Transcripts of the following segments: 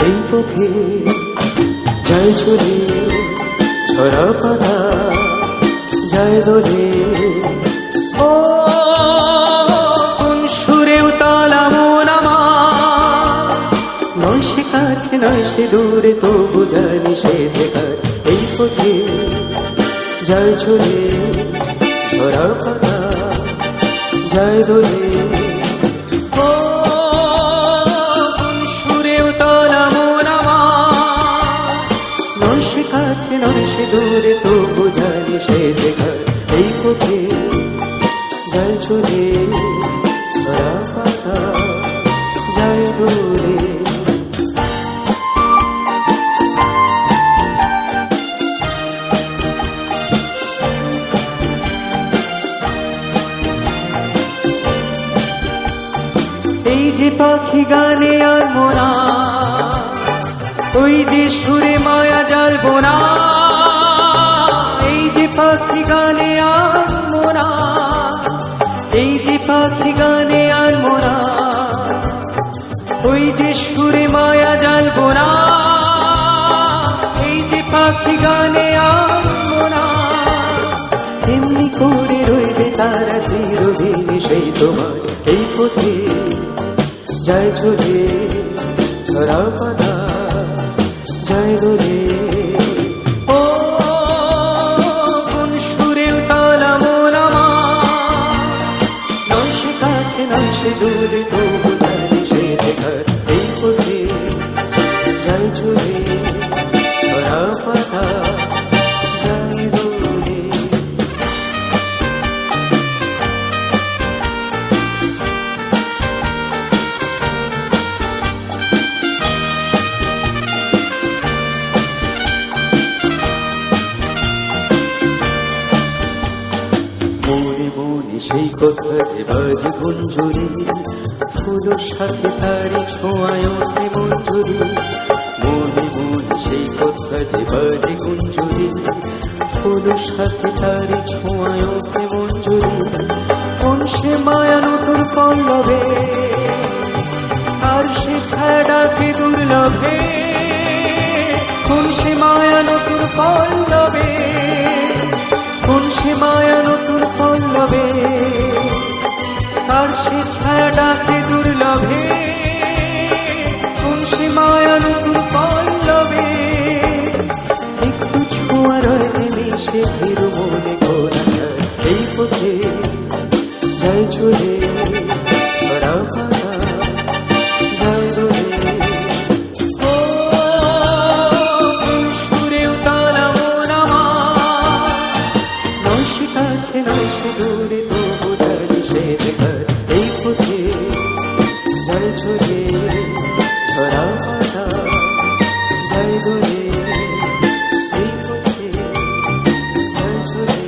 এই পথে যায় ঝুলে ছড়া পাতা যায় দোলে। ও কোন সুরে উতালা মন আমার, নয় সে কাছে নয় সে দূরে, তবু জানি সে যেখানে। এই পথে যায় ঝুলে ছড়া পাতা যায় দোলে। ও কোন সুরে উতালা মন আমার, নয় সে কাছে নয় সে দূরে, তবু জানি সে যেখানে। এই পথে যায় ঝুলে ছড়া পাতা যায় দোলে। এই যে পাখি গানে আর মোরা, ওই যে সুরে মায়া জ্বালবো না। এই যে পাখি গানে আর মোরা, এই যে পাখি গানে আর মোরা, ওই যে সুরে মায়া জ্বালবো না। এই যে পাখি গানে আর মোরা, এমনি করে রইবে তারা চিরদিন সেই তোমার। এই পথে যায় ঝুলে ছড়া পাতা যায় দোলে। ও কোন সুরে উতালা মন আমার, নয় সে কাছে নয় সে দূরে, তবু জানি সে যেখানে। এই পথে যায় ঝুলে ছড়া পাতা যায় দোলে। মনে মনে সেই কথা যে বাজে গুঞ্জরি, ফুলের সাথে তারি ছোঁয়ায় ওঠে মঞ্জুরি। মনে মনে সেই কথা যে বাজে গুঞ্জরি, ফুলের সাথে তারি ছোঁয়ায় ওঠে মঞ্জুরি। কোন সে মায়া নতুন পল্লবে, আর সে ছায়াটাকে দুর্লভে। কোন সে মায়া নতুন পল্লবে, কোন সে মায়া নতুন পল্লবে, আর সে ছায়াটাকে দুর্লভে। কোন সে মায়া নতুন পল্লবে, একটু ছোঁয়া রয়ে মিশে ফিরু মনে ঘোরা। এই পথে যায় ঝুলে ছড়া পাতা যায় দোলে। ও কোন সুরে উতালা মন আমার, নয় সে কাছে নয় সে দূরে, তবু জানি সে যেখানে। এই পথে যায় ঝুলে ছড়া পাতা যায় দোলে। এই পথে যায় ঝুলে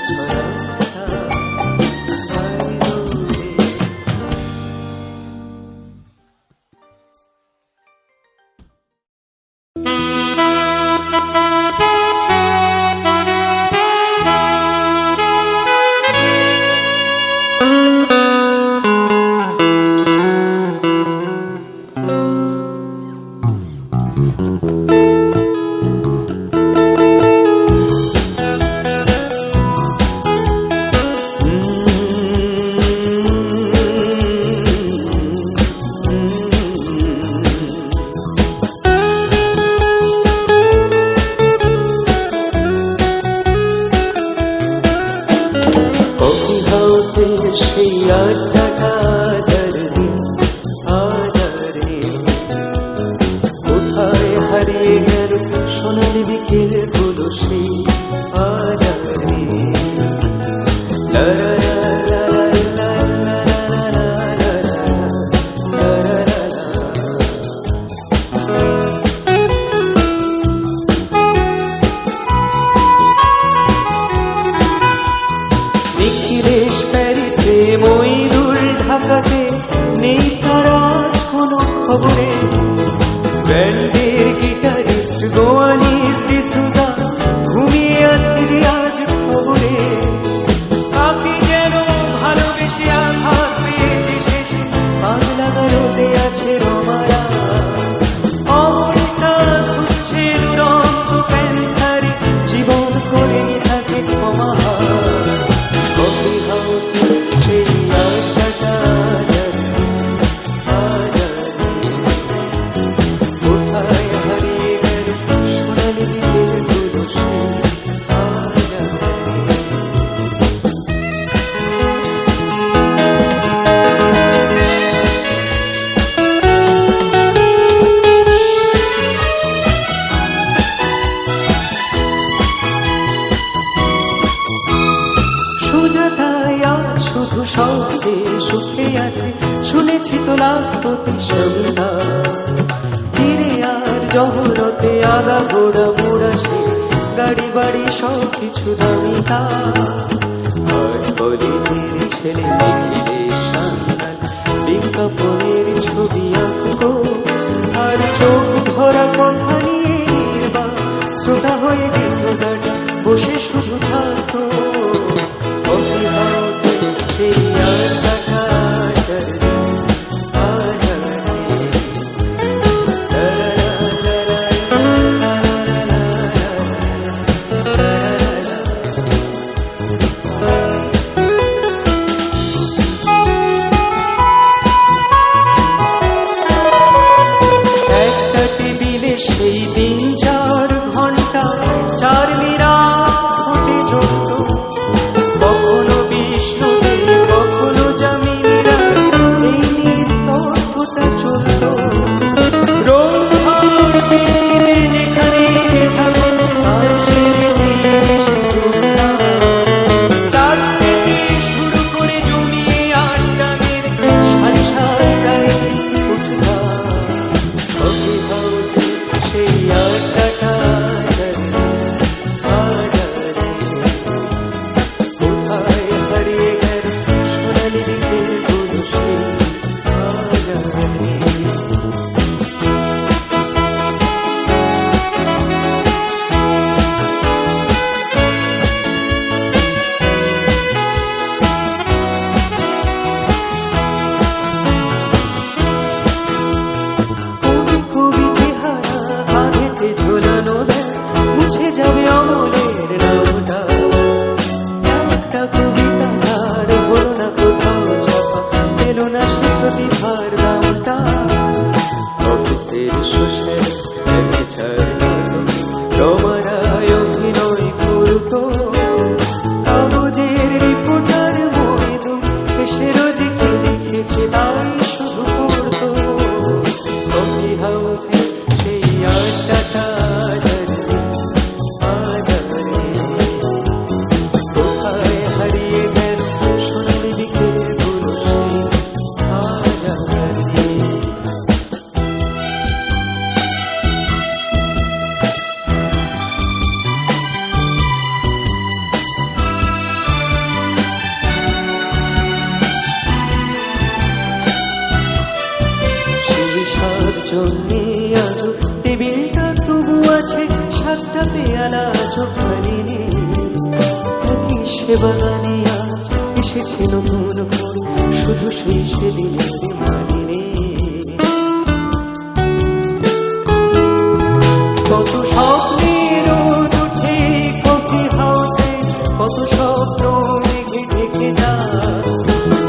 ছড়া পাতা যায় দোলে। কফি হাউসের সেই আড্ডাটা হাজারদিন হাজারদিন, কোথায় হারিয়ে গেল সোনালি বিকেল গুলো সেই হাজারদিন। লা লা লা লা লা লা লা লা লা লা লা লা। নিখিলেশ প্যারিসে, মইদুল ঢাকাতে, নেই তার আজ কোনো খবরে। ব্যান্ডের গিটারিস্ট গোয়ানিস ডিসুজা ঘুমিয়ে আছে যে আজ খবরে। কাকে যেন ভালোবেসে আঘাত পেয়েছে শেষে, পাগলা গারদে আছে রমারা। জগতে সবিতা ফিরে আর জহরতে আগা ঘোড়া মোড়া সে গাড়ি বাড়ি সব কিছু দামিতা আর কলেজের ছেলে নিখিলের সান্তান বিজ্ঞাপনের ছবি আঁকো আর চোখ ভরা কথা নিয়ে নির্বাক শ্রোতা হয়ে ডিসোজাট বসে শুধু থাকো কফি হাউসে সেই আড্ডাটা সেই দিন 4 ঘন্টা 4 মিনিট চলত কখনো বিষ্ণুদেব কখনো যামিনীরা এই নৃত্যটা চলত রোদ বৃষ্টিতে যেখানে যেখানে আর চাঁদ থেকে শুরু করে জমিয়ে আড্ডা মেরে সারি সারাটাই উঠলাম কফি হাউসে সেই আড্ডাটা কোথায় হারিয়ে গেল সোনালি দিকের গুলো সেই মুছে যাবে অমলের নামটা একটা কবিতা আর হলো না কোথাও ছাপা এলো না সে প্রতিভার দামটা অফিসের সোশ্যাল রমারায় অভিনয় করতো কাগজের রিপোর্টার মহিদুল এসে রোজকে লিখেছে তাই শুধু পড়তো কফি হাউসে সেই আড্ডাটা জন্যে আজ টেবিলটা তবু আছে 7টা পেয়ালা চোখানি কি সে বাগানে আজ এসেছে নতুন ফুল শুধু সেই সেদিনের মানিনে কত স্বপ্নের উঠে কফি হাউসে কত স্বপ্ন মেঘে ঢেকে যায়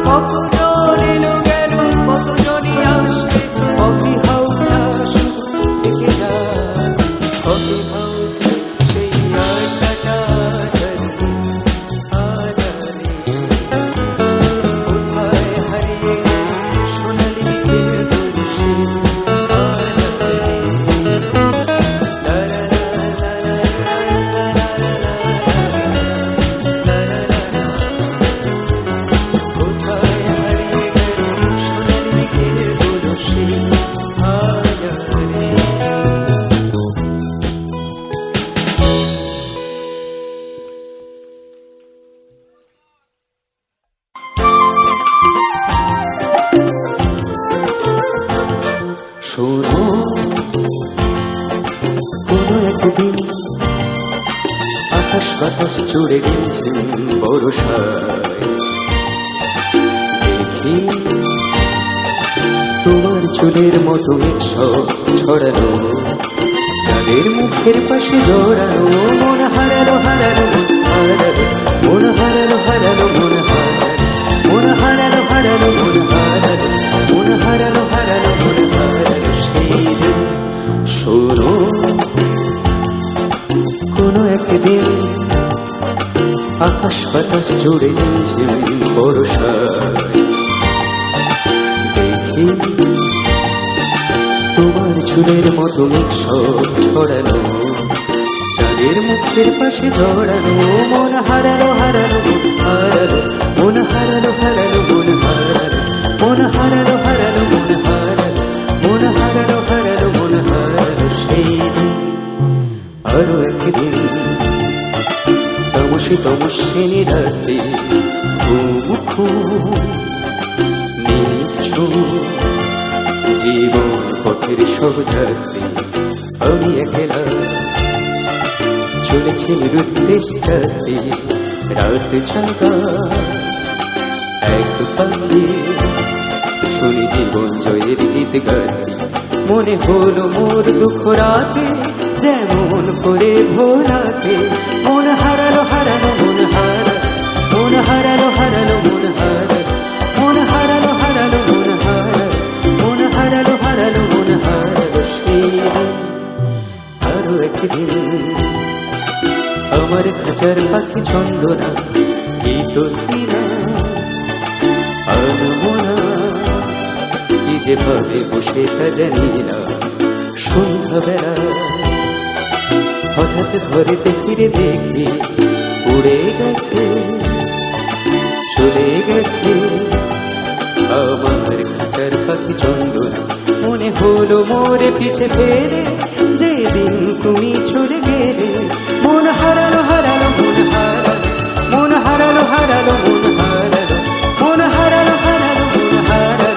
কত জন এলো গেল কত জনই আসবে কফি হাউসটা শুধু থেকে যায় কফি হাউসে সেই আড্ডাটা কোথায় হারিয়ে সোনালি দিকের শোনো কোনো একদিন আকাশ বাতাস জুড়ে গেছে বরষায় দেখি তোমার চুলের মতো সব ছড়ানো যাদের মুখের পাশে জড়ানো মন হারালো হারালো মন হারালো হারালো মন হারালো মন হারালো হারালো মন হারালো মন হারালো হারালো মন হারালো সেই দিন শোনো কোনো একদিন আকাশ বাতাস জুড়ে গেছে বরষায় দেখি তোমার চুলের মতো সব ছড়ানো যাদের মুখের পাশে জড়ানো মন হারালো হারালো মন হারালো মন হারালো হারালো মন হারালো হারালো মন হারালো তমস্বিনী রাতে জীবন পথের সব যাত্রী আমি একলা চলেছি নিরুদ্দেশ যাত্রী রাত জাগা এক পাখি শুনি জীবন জয়ের গীত গাতি মনে হলো মোর দুঃখ রাতে যেমন করে ভোলাতে মন হারালো হারালো মন হারালো মন হারালো হারালো মন হারালো মন হারালো হারালো মন হারালো মন হারালো হারালো মন হারালো সেই আরো একদিন আমার খাঁচার পাখি ছন্দনা গীত দিনা আনমনা কি যেভাবে বসে তা জানি না সন্ধ্যাবেলা হঠাৎ ঘরেতে ফিরে দেখি উড়ে গেছে চলে গেছে আমার খাঁচার পাখি চন্দনা মনে হলো মোরে পিছে ফেরে যেদিন তুমি চলে গেলে মন হারালো হারালো মন হারালো মন হারালো হারালো মন হারালো মন হারালো হারালো মন হারালো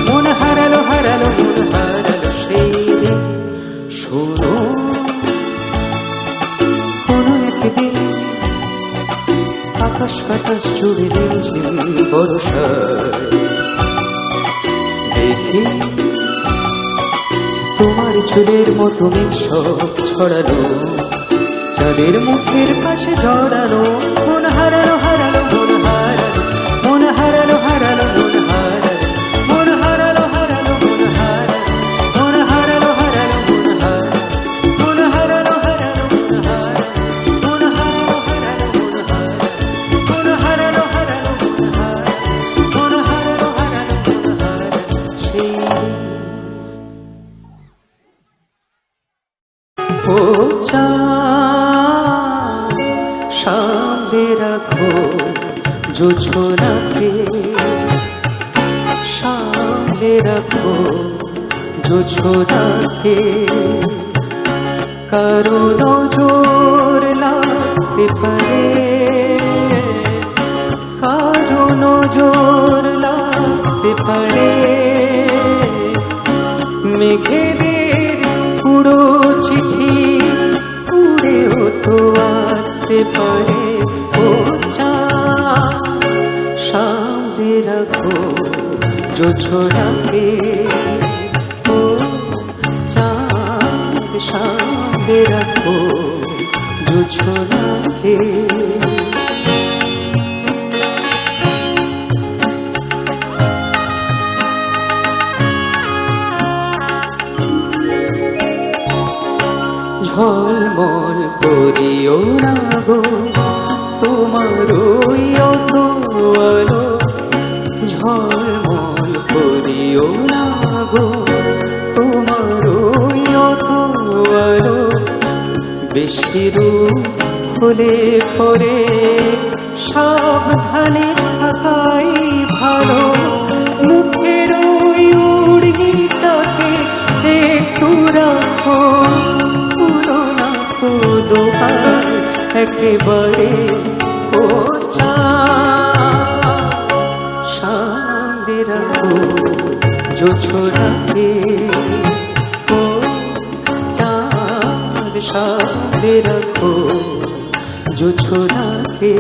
মন হারালো হারালো মন হারালো সেই দিন শোনো কোনো একদিন আকাশ বাতাস জুড়ে রিমঝিম বর্ষায় দেখি তোমার চুলের মতো সব ছড়ানো চাঁদের মুখের পাশে জড়ানো মন হারালো হারালো মন হারালো মন হারালো হারালো মন হারালো মন হারালো হারালো মন হারালো মন হারালো হারালো মন হারালো মন হারালো হারালো মন হারালো মন হারালো হারালো মন হারালো মন হারালো হারালো মন হারালো মন হারালো হারালো মন হারালো সেই ও চাঁদ সামনে রাখো জোছনাকে সামনে রাখো জোছনাকে কারো নজর লাগতে পারে কারো নজর লাগতে পারে মেঘেদের পুরো চিঠি উড়েও তো আসতে পারে ও চাঁদ সামনে রাখো জোছনাকে ও চাঁদ সামনে রাখো জোছনাকে ঝলমল করিও না গো তোমার ওই অত আলো ঝলমল করিও না গো তোমার ওই অত আলো বেশি রূপ হলে পরে সাবধানে থাকাই ভালো মুখের ওই উড়িটাকে একটু রাখো দোহাই একেবারে ও চাঁদ সামনে রাখো জোছনাকে ও চাঁদ সামনে রাখো জোছনাকে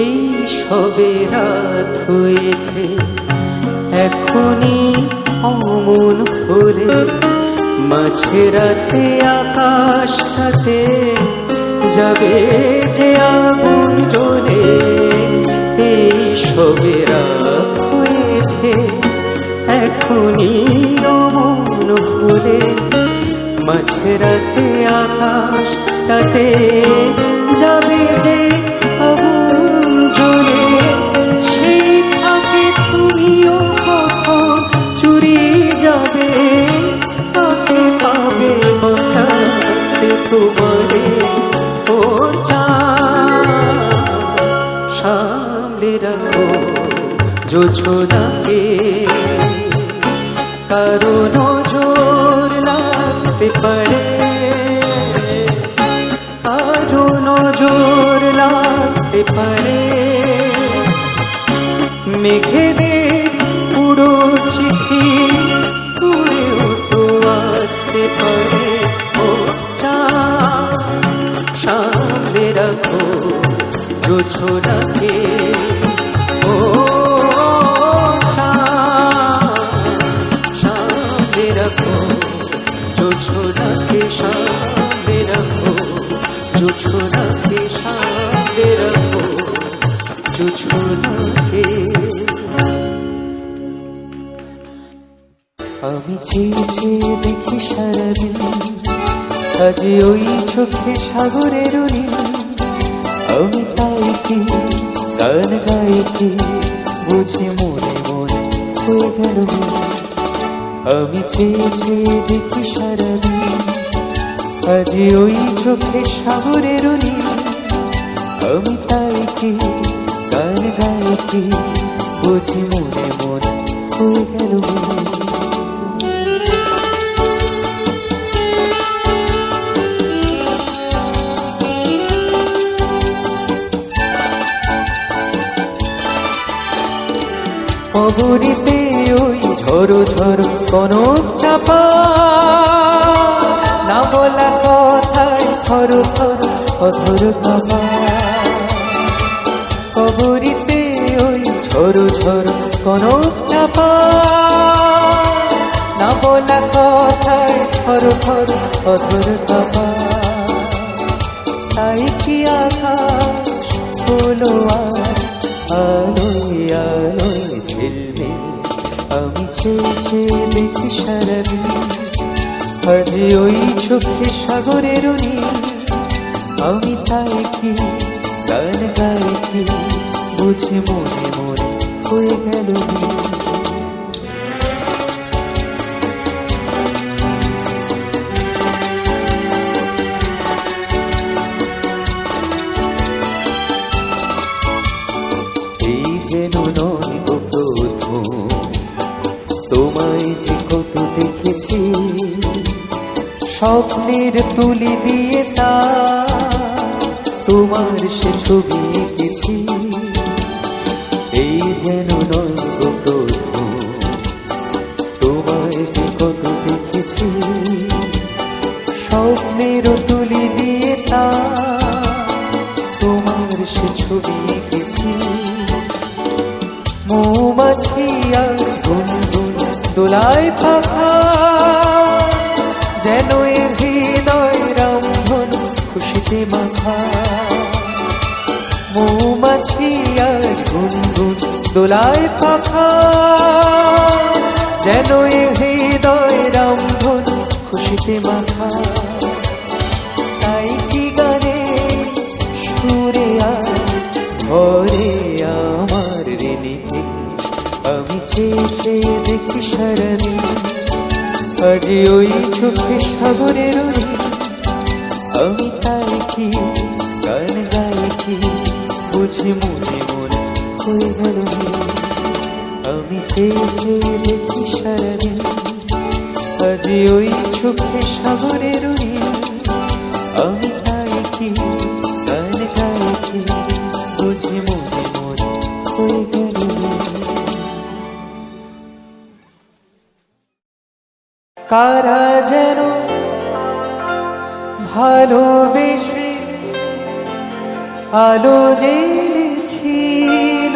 এই সবে রাত হয়েছে এখনই অমন হলে মাঝে রাতে আকাশটাতে যাবে যে আগুন জ্বলে এই সবে রাত হয়েছে এখনই অমন হলে মাঝে রাতে আকাশটাতে যাবে যে সেই থাকে তুমিও কখন চুরি যাবে তাকে পাবে বাঁচাতে তোমারে ও জোছনাকে কারো নজর লাগতে পারে, কারো নজর লাগতে পারে। মেঘেদের পুরো চিঠি উড়েও তো আসতে পারে। ও চাঁদ সামনে রাখো জোছনাকে, ও সামনে রাখো জোছনাকে, সামনে রাখো জোছনাকে, সামনে রাখো জোছনাকে। আমি চেয়ে চেয়ে দেখি সারাদিন, আজ ওই চোখে সাগরের নীল। আমি তাই কি গান গাই কি বুঝি মনে মনে হয়ে গেল। আমি চেয়ে চেয়ে দেখি সারাদিন, আজ ওই চোখে সাগরের নীল। আমি তাই কি গান গাই কি বুঝি মনে মনে হয়ে গেল। অবরিতে ওই ঝড়ো ঝড়ো কনক চাপা, না বলা কথায় থর থর অধর কাপা। অবরিতে ওই ঝড়ো ঝড়ো কনক চাপা, না বলা কথায় থর থর অধর কাপা। তাই কি আকাশ হলো আলোয় আলোয় ঝিলমিল। আমি চেয়ে চেয়ে দেখি সারাদিন, আজ ওই চোখে সাগরের নীল। আমি তাই কি গান গাই কি বুঝি মনে মনে হয়ে গেল। যেন নয় গো প্রথম তোমায় যে কত দেখেছি, স্বপ্নের তুলি দিয়ে তা তোমার সে ছবি এঁকেছি। এই যেন নয় গো প্রথম তোমায় যে কত দেখেছি, স্বপ্নের তুলি দিয়ে তা তোমার সে ছবি এঁকেছি। মৌমাছি আর গুনগুন দোলায় পাখা, যেন এর হৃদয় রামধন খুশিতে মাখা। মৌমাছি আর গুনগুন দোলায় পাখা, যেন এর হৃদয় রামধন খুশিতে মাখা। তাই কি গানে সুরে আর ঘরে আমার ঋণীতে, আমি চেয়ে চেয়ে দেখি সারাদিন, আজ ওই চোখে সাগরের নীল। আমি তাই কি গান গাই কি বুঝি মনে মনে হয়ে গেল। আমি চেয়ে চেয়ে দেখি সারাদিন, আজ ওই চোখে সাগরের নীল। আমি তাই কি গান গাই কি বুঝি মনে মনে হয়ে গেল। কারা যেন ভালোবেসে আলো জ্বেলেছিল,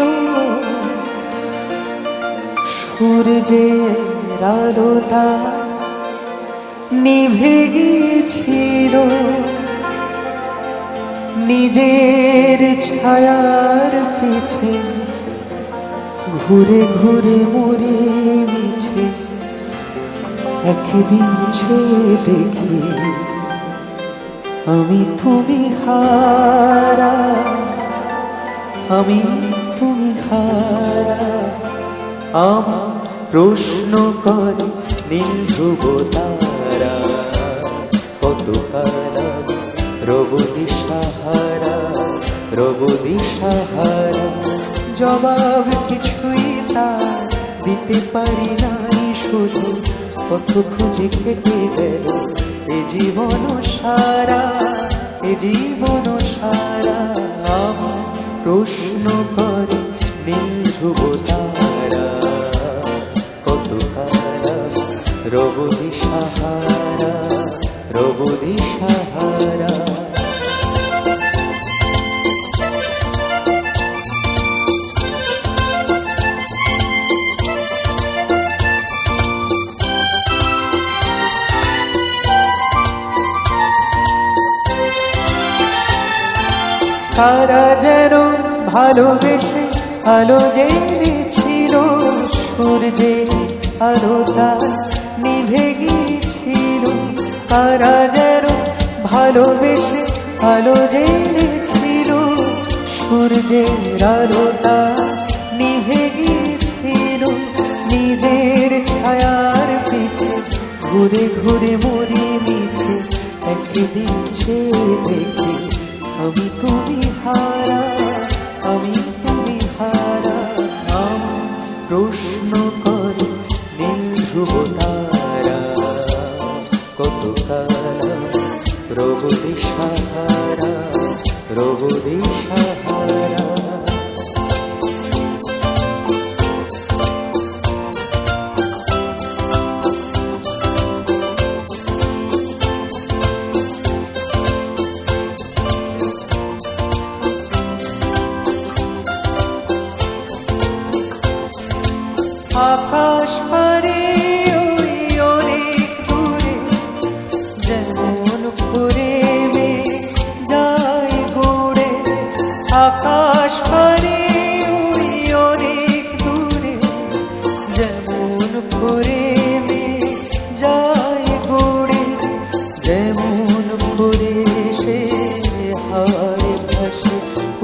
সূর্যের আলোটা নিভে গিয়েছিল। নিজের ছায়ার পিছে ঘুরে ঘুরে মরে মিছে, একদিন সে দেখি আমি তুমি হারা, আমি তুমি হারা। আমার প্রশ্ন করে নীল ধ্রুব তারা, কত কারা রব দিশাহারা, রব দিশাহারা। জবাব কিছুই তার দিতে পারি নাই শুধু, কত খুঁজে কেটে গেল এ জীবন সারা, এ জীবন সারা। আমার প্রশ্ন করে নীল ধ্রুব তারা, কত তারা রব দিশাহারা, রব দিশাহারা। তারা যেন ভালোবেসে আলো জেনেছিল, সূর্যের আলোটা নিভে গিয়েছিল। তারা যেন ভালোবেসে আলো জেনেছিল, সূর্যের আলোটা নিভে গিয়েছিল। নিজের ছায়ার পিছে ঘুরে ঘুরে মরি মিছে, একদিন চেয়ে দেখি আমি তুমি হারা, আমি তুমি হারা। আমার প্রশ্ন করে নীল ধ্রুব তারা, কত কালা রব দিশাহারা, রব দিশাহারা। আকাশ পারে ওই অনেক দূরে, যেমন করে মেঘ যায় গড়ে। আকাশ পারে ওই অনেক দূরে, যেমন করে মেঘ যায় গড়ে। যেমন করে সে হায় ভাসে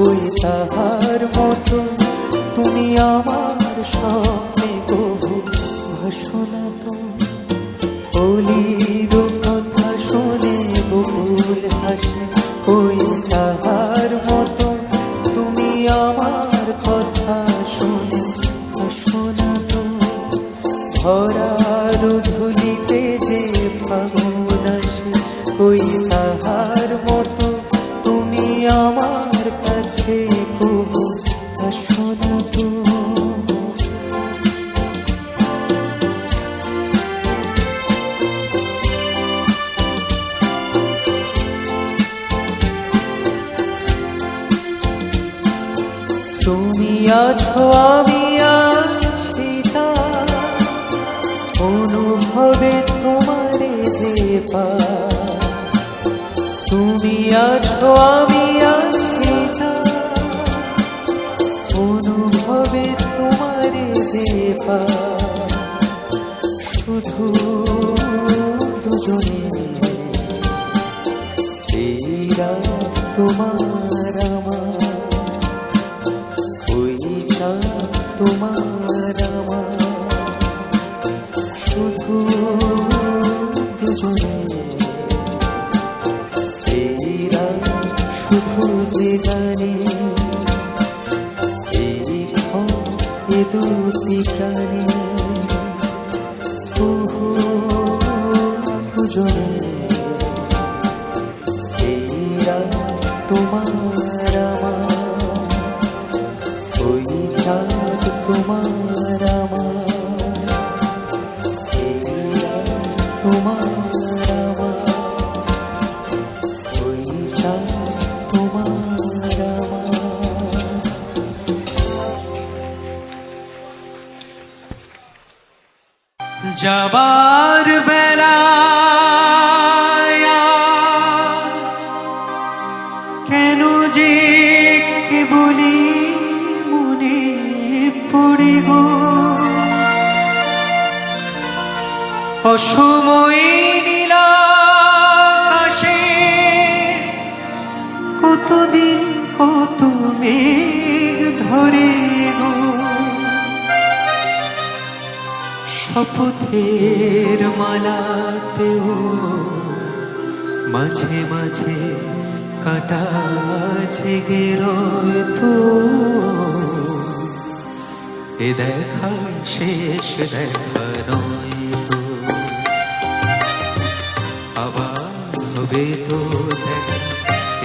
ওই তাহার মতো, তুমি আমার স্বপ্নে কবু ভাসো না তো। অলির কথা শুনে বকুল হাসে ওই তাহার মতো, তুমি আমার কথা শুনে ভাসো না তো। ভরার ধুলিতে যে ফাগুন আসে ওই তাহার মতো, তুমি আমার কাছে কবু ভাসো না তো। তুমি আছো আমি আছি, তার অনুভবে তোমারে যে পাই। তুমি আছো আমি আছি, তার অনুভবে তোমারে যে পাই। শুধু দুজনে এই রাত তোমার আমার, ওই চাঁদ তোমার আমার। শুধু দুজনে এই রাত শুধু যে জানি, এই ক্ষণ এ দুটি প্রাণী। দুজনে এই রাত তোমার আমার, ওই চাঁদ তোমার আমার। এই রাত তোমার আমার, ওই চাঁদ তোমার আমার। যাবার বেলা কেন যে বলি মনে পড়ে গো, অসময়ে নীলা আকাশে কতদিন কত মেঘ ধরে গো। শপথের মালাতেও মাঝে মাঝে কাটা জেগে রয় তো, এ দেখা শেষ দেখা নয় তো, আবার হবে তো দেখা,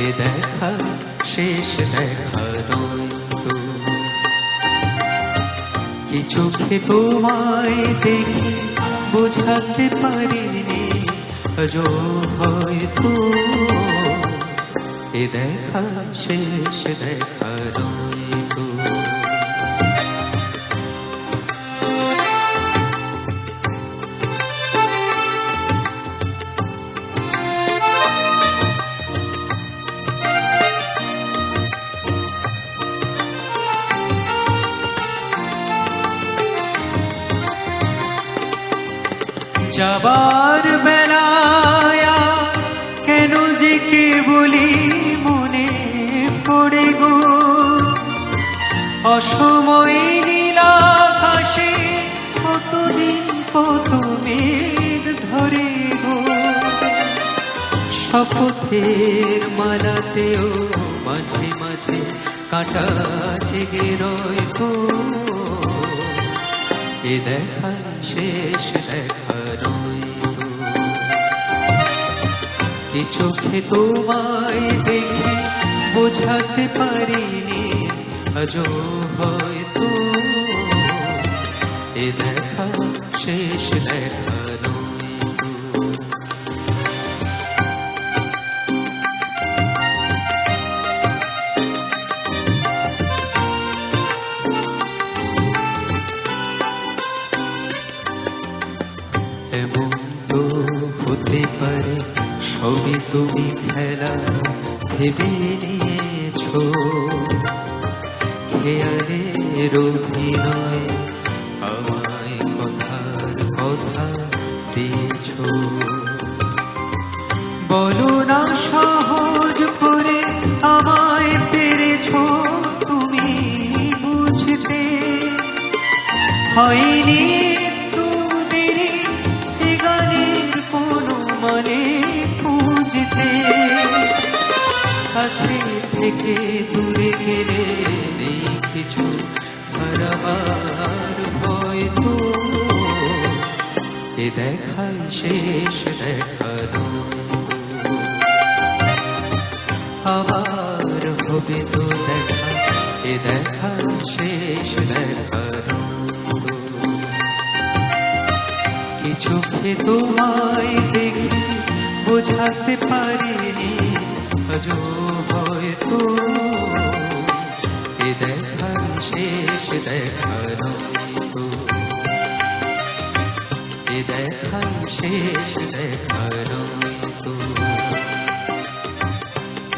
এ দেখা শেষ দেখা নয় তো। কি চোখে তোমায় দেখে বোঝাতে পারিনি আজও হয়তো, এ দেখা শেষ দেখা নয় তো। যাবার বেলায় কেন যে কে বলি মনে পড়ে গো, অসময় নীলাকাশে কতদিন কত মেঘ ধরে গো, শপথের মালাতেও মাঝে মাঝে কাঁটা জেগে রয় গো, এ দেখা শেষ দেখা নয় তো। কি চোখে তোমায় দেখে বোঝাতে পারিনি আজও হয়তো, এ দেখা শেষ দেখা নয় তো। এমন তো হতে পারে সবই তুমি খেলা ভেবে নিয়েছো, খেয়ালের অভিনয় আমায় কথার কথা দিয়েছ। বলো না সহজ করে আমায় পেরেছ তুমি বুঝতে, হয়নি কাছে থেকে দূরে গেলে নেই কিছু হারাবার ভয় তো, এ দেখাই শেষ দেখা নয় তো, আবার হবে তো দেখা, এ দেখা শেষ দেখা নয় তো। কি চোখে তোমায় দেখে বোঝাতে পারিনি আজও হয়তো, এ দেখা শেষ দেখা নয় তো, এ দেখা শেষ দেখা নয় তো,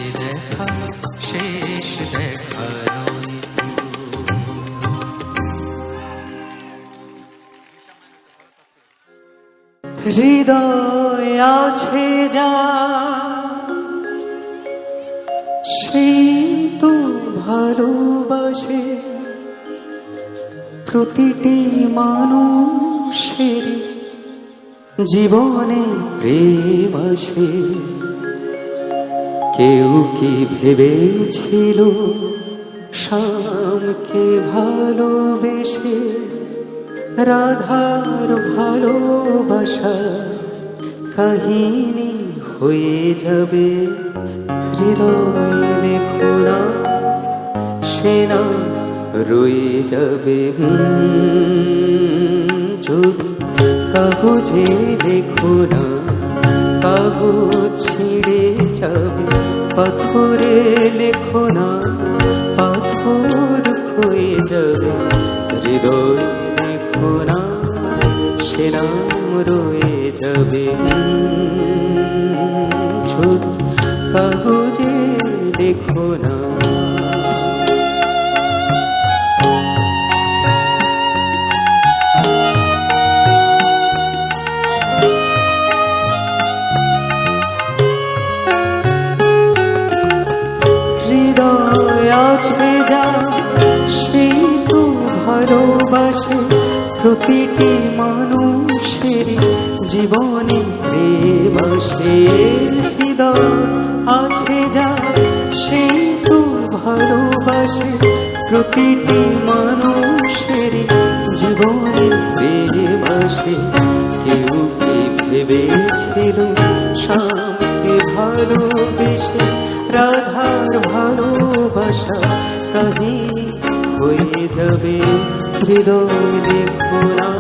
এ দেখা শেষ দেখা নয় তো। হৃদয় আছে যা সেই তো ভালোবাসে, প্রতিটি মানুষের জীবনে প্রেম আসে। কেউ কি ভেবেছিল শ্যামকে ভালোবেসে রাধার ভালোবাসা কাহিনী হয়ে যাবে। হৃদয় লেখো না সে না রয়ে যাবে, যদি কাগজে লেখো না কাগজ ছিঁড়ে যাবে, পাথরে লেখো না পাথর হয়ে যাবে। হৃদয় লেখো না সে নাম রয়ে যাবে, যদি কাগজে লেখো না। হৃদয় আছে যা সেই তো ভালোবাসে, প্রতিটি মানুষের জীবনে প্রেম আসে। হৃদয় আছে যা সেই তো ভালোবাসে, প্রতিটি মানুষের ভেবেছিল শ্যামকে ভালোবেসে রাধার ভালোবাসা কাহিনী হয়ে যাবে। হৃদয় লেখো না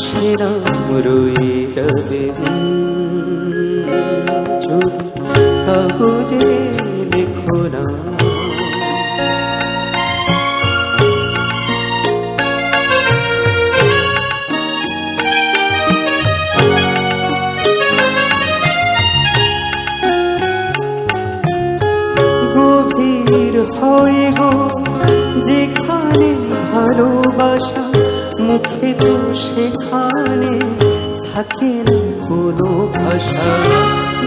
সে নাম রয়ে যাবে। ছবি কাগজে লেখো না। গভীর হয় গো যেখানে ভালোবাসা, মুখে তো সেখানে থাকে না কোনো ভাষা।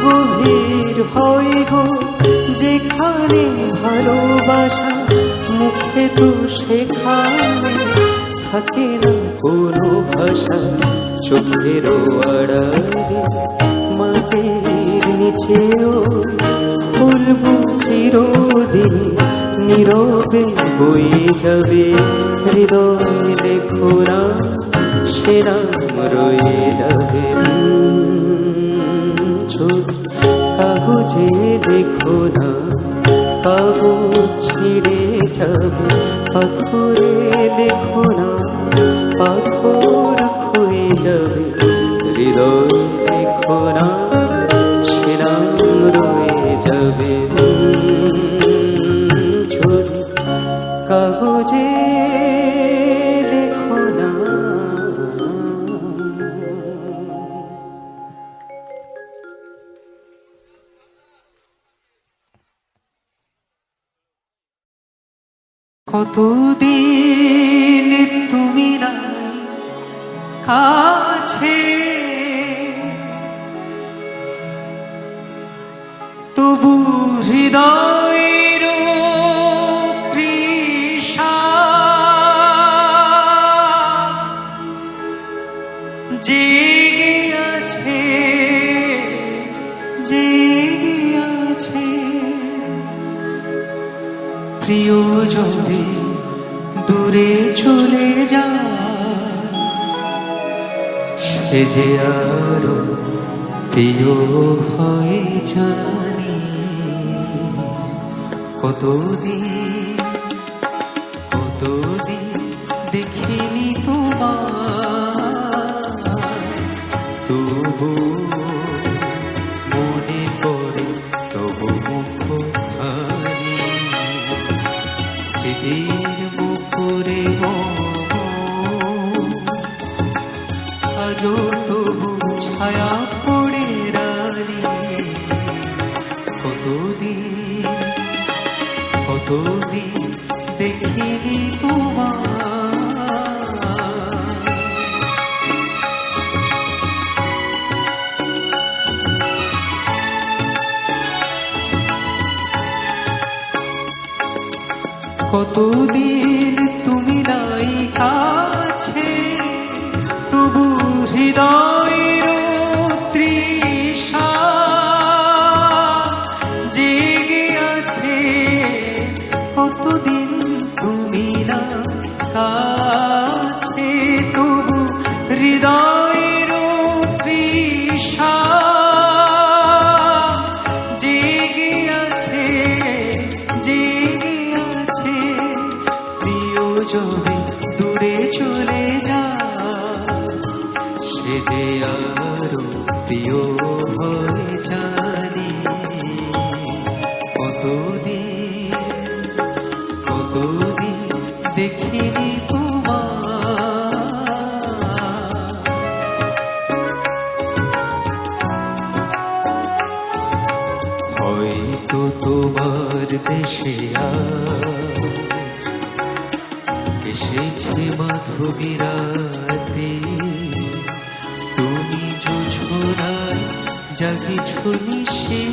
গভীর হয় গো যেখানে ভালোবাসা, মুখে তো সেখানে থাকে না কোনো ভাষা। চোখের আড়ালে মাটির নিচেও বলবো চিরদিন নীরবে বয়ে যাবে। হৃদয় লেখো না সে নাম রয়ে যাবে। ছবি কাগজে লেখো না, কাগজ ছিঁড়ে যাবে। পাথরে লেখো না, পাথর ক্ষয়ে যাবে। হৃদয় লেখো না সে নাম রয়ে যাবে। ছবি কাগজে লেখো না। কতদিন তুমি না কাছে, তবু হৃদয়ের তৃষা জেগে আছে, জেগে আছে। প্রিয়জনে দূরে চলে যা, সে যে আরো প্রিয় হয়ে জানি। কতদিন কতদিন দেখিনি তোমার, তবু মনে পড়ে তবু মুখখানি। স্মৃতির মুখরে আজও তবু ছায়া পড়ে রানী। কতদিন কতদিন দেখিনি তোমার। কতদিন তুমি নাই কাছে, তবু হৃদয়ের তৃষা জেগে আছে। কতদিন তুমি না কাছে, তবু হৃদয়ের তৃষা জেগে আছে, জেগে আছে। প্রিয়জনে দূরে চলে যা, সে যে আরো প্রিয় হয়ে জানি। কতদিন কতদিন দেখিনি তোমার। হয়তো তোমার দেশে আজ এসেছে মাধবী রাতে, তুমি জোছনায় জাগিছ নিশে,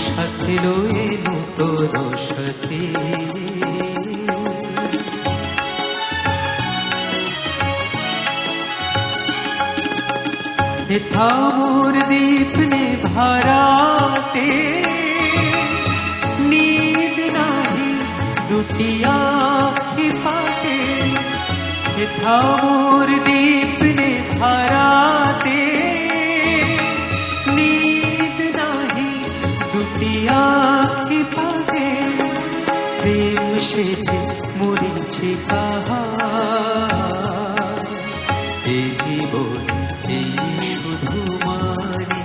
সাথে লয়ে নূতন সাথে। হেথা মোর দীপ নে ভারাতে, নীদ নাহি দুটি আঁখি ফাটে। হেথা মোর দীপ নে ভারা জীবন এই শুধু মানে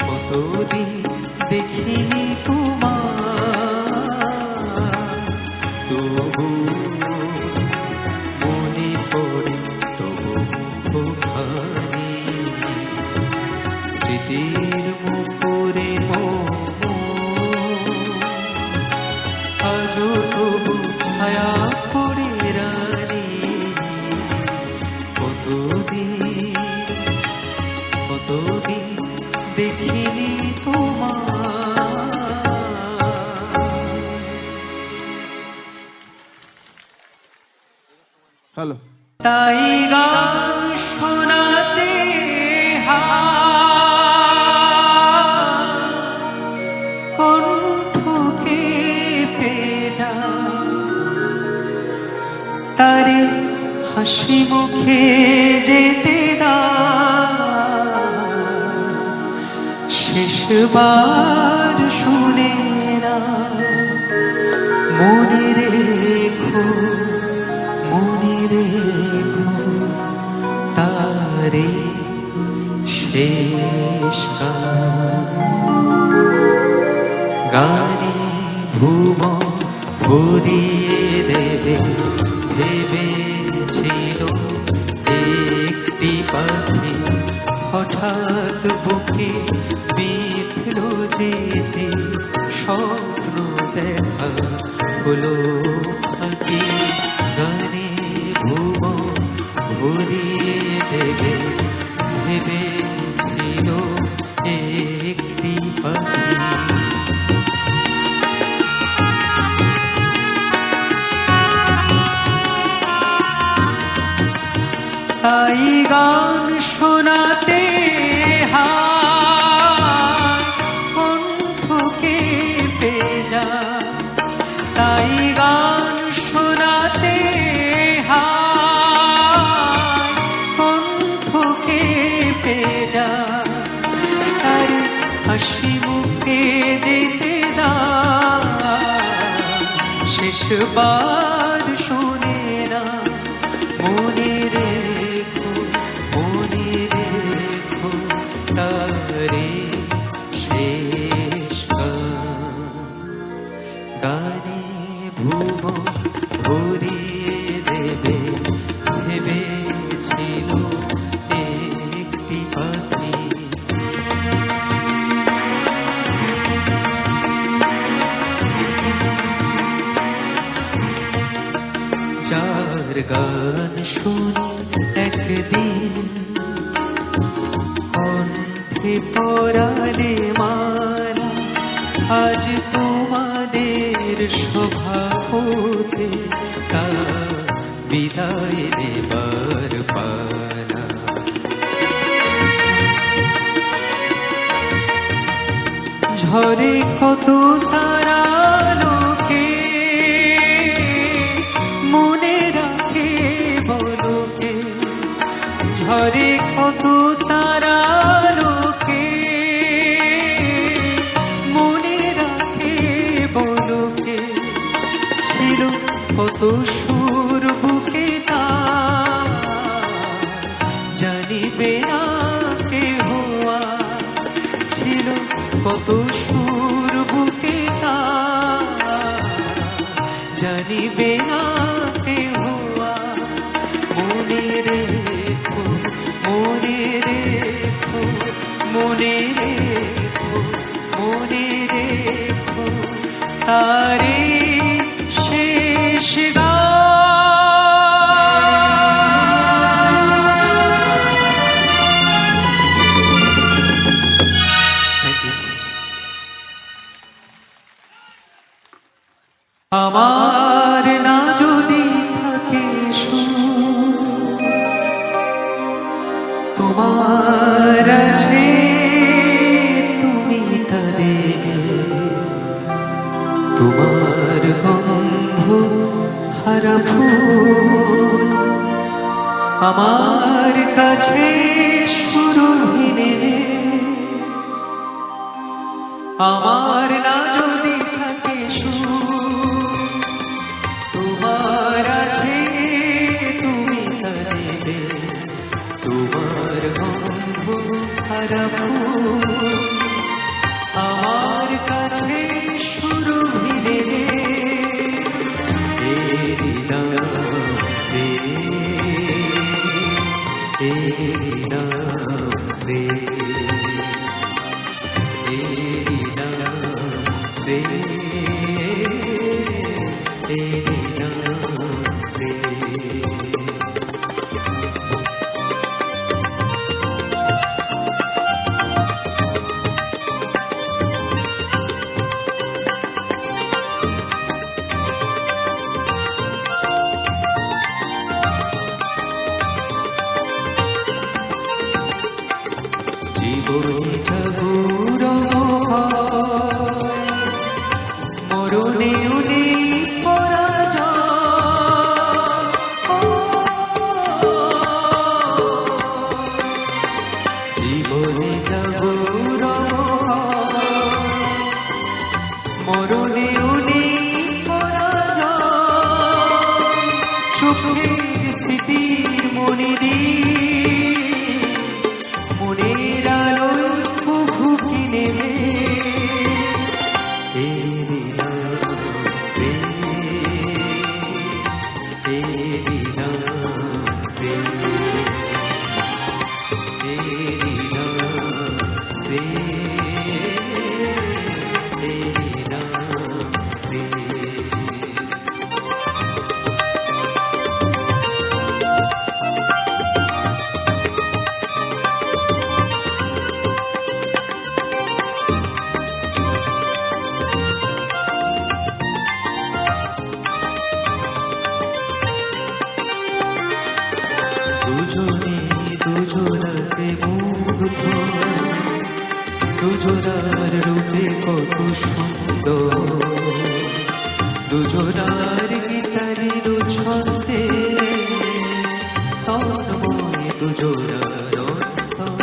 কতদিন দেখিনি তোমার, তবু মনে পড়ে তবু মুখখানি, স্মৃতির মুখরে আজও তবু ছায়া পড়ে রানী, কতদিন দেখিনি তোমার। হ্যালো, তাই গান শোনাতে কণ্ঠকে পেজা, তারে হাসি মুখে যেতে দা, শেষবার শুনে না মনে রেখো তারে শেষ গানে ভুবন ভরিয়ে দেবে ভেবেছিল একটি পাখি, হঠাৎ বুকে বিঁধল যেতে স্বপ্ন দেখা হলো ফাঁকি, গানে ভুবন ভরিয়ে দেবে ভেবেছিল একটি পাখি। তাই গান শোনাতে কণ্ঠকে পেজা, তাই গান শোনাতে কণ্ঠকে পেজা, তার হাসি মুখে যেতে দা, শেষবার শোনে না মনে রেখো তারে শেষ গানে ভুবন ভরিয়ে দেবে ভেবেছিল একটি পাখি। যার গান শুনি একদিন কণ্ঠে পরালে মালা, আজ তোমাদের শোভা হতে তার বিদায় দেবার পালা। ঝরে কত তারা লোকে মনে রাখে বলোকে, ঝরে কত তারা লোকে মনে রাখে বলোকে, ছিল কত সুর বুকে তার জানিবে না কেহ, ছিল কত সুর বুকে তার জানিবে না কেহ, মনে রেখো তারে শেষ আমার না যদি থাকে সুর, তোমার আছে তুমি তা দেবে, তোমার গন্ধ হারা ফুল আমার কাছে সুরহীন, আমার না যদি থাকে সুর, তোমার আছে এরি নাম প্রেম, এরি নাম প্রেম, এরি নাম প্রেম। জীবনে যাবুর মরণে উনি জীবনে যাবুর মরণে উনি চোখের স্মৃতির মনে মনের আলোয় প্রভু কিনে এরি নাম প্রেম, এরি নাম প্রেম, এরি নাম প্রেম, এরি নাম প্রেম। দুজনে দুজনাতে মুগ্ধ, দুজনার রূপে কত সুন্দর, দুজনার গীতারের ছন্দে তন্ময় দুজনার অন্তর।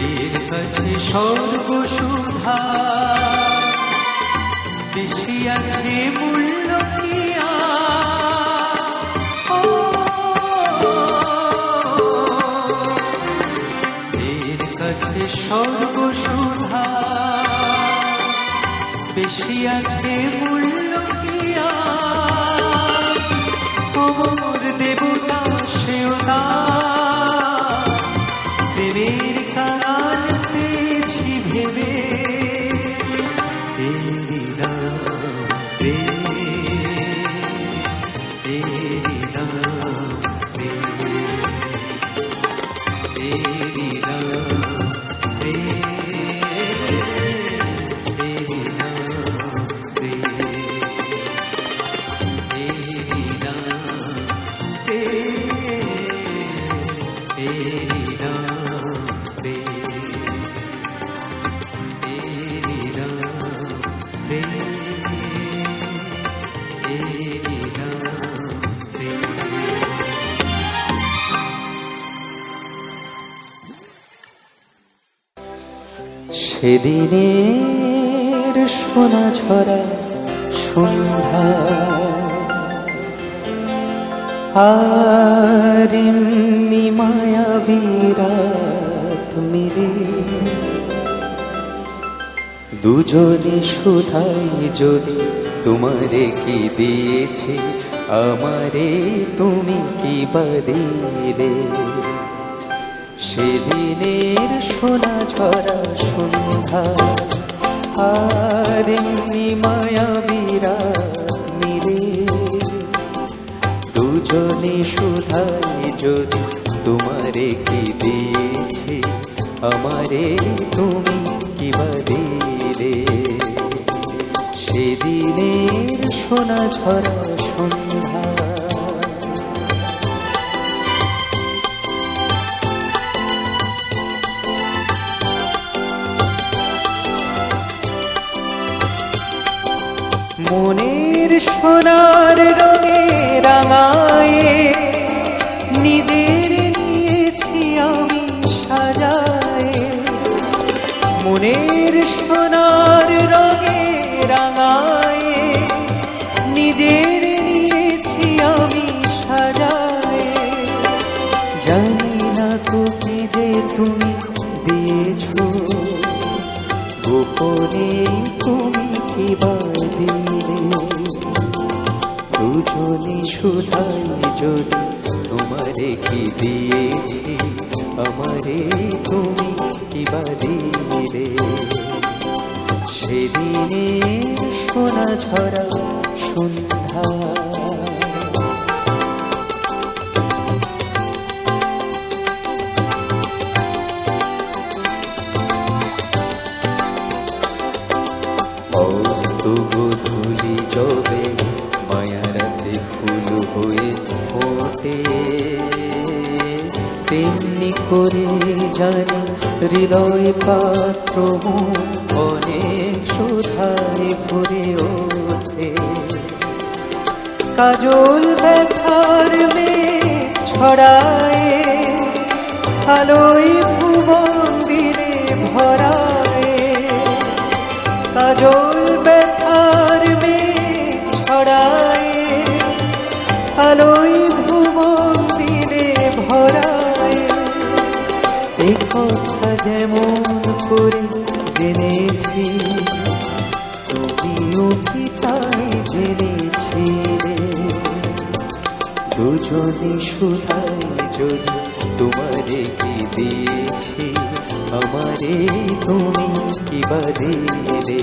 এর কাছে সর্বসুধা বেশি আছে মূল্য কি সর্বসুধা বেশি আছে মূল্য কিয়া অমর দেবতা সেও না প্রেমের কারণ পেয়েছি ভেবে এরি নাম প্রেম, এরি নাম প্রেম, এরি নাম সেদিনের সোনা ঝরা সন্ধ্যা আর এমনি মায়াবী রাত মিলে দুজনে শুধাই যদি তোমারে কি দিয়েছে আমারে তুমি কি বা দিলে সেদিনের সোনা ঝরা সন্ধ্যা আর এমনি মায়াবী রাত মিলে দুজনে শুধাই যদি তোমারে কি দিয়েছে আমারে তুমি কি বা দিলে সেদিনের সোনা ঝরা সন্ধ্যা। মনের সোনার রঙে রাঙায়ে নিজের নিয়েছি আমি সাজায়ে মনের সোনার রঙে রাঙায়ে নিজের নিয়েছি আমি সাজায়ে জানি না তো কি যে তুমি দিয়েছো গোপনে তুমি কি বা দিলে দুজনে শুধাই যদি তোমারে কি দিয়েছি, আমারে তুমি কি বা দিলে। সেদিনের সোনা ঝরা সন্ধ্যা, গোধূলি জবে মায়ারাতে ফুল হয়ে ফোটে, তেমনি করে জানি হৃদয় পাত্র অনেক সুধায় ভরে ওঠে। কাজল ব্যথার মেঘ ছড়ায়, আলোয় ভুবন দিলে ভরায়। কাজল ব্যথার মেঘ ছড়ায়, আলোয় ভুবন দিলে ভরায়। এ কথা যেমন করে জেনেছি, তুমিও কি তাই জেনেছিলে। দুজনে সুধাই যদি তোমারে কি দিয়েছি, আমারে তুমি কি বা দিলে।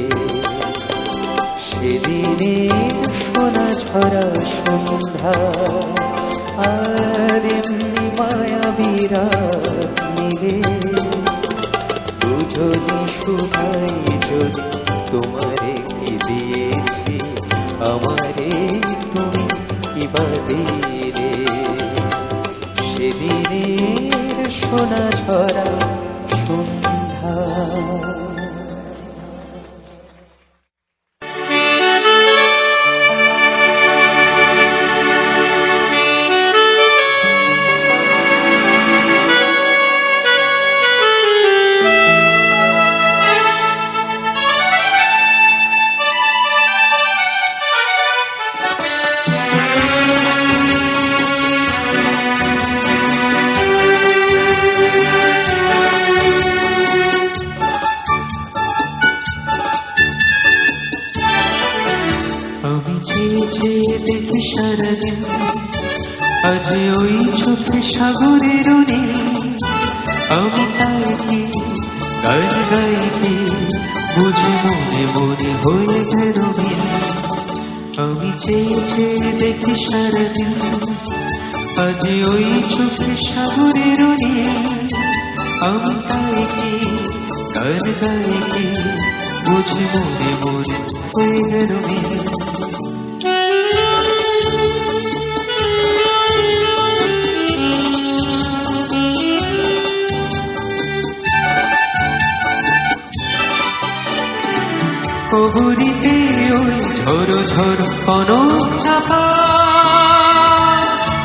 সেদিনের সোনা ঝরা সন্ধ্যা, আর এমনি মায়াবীরা মিলে। দুজনে সুধাই যদি তোমারে কি দিয়েছি, আমারে তুমি কি বা দিলে। সেদিনের সোনা ঝরা সন্ধ্যা। দেখি সারাদিন আজ ওই চোখে সাগরের নীল, আমি তাই কি গান গাই কি বুঝে মনে মনে হয়ে গেল মিল। আমি চেয়ে চেয়ে দেখি সারাদিন আজ ওই চোখে সাগরের নীল, আমি তাই কি গান গাই কি বুঝে মনে মনে হয়ে গেল মিল। কবরিতে ওই ঝরো ঝরো কনক চাপা,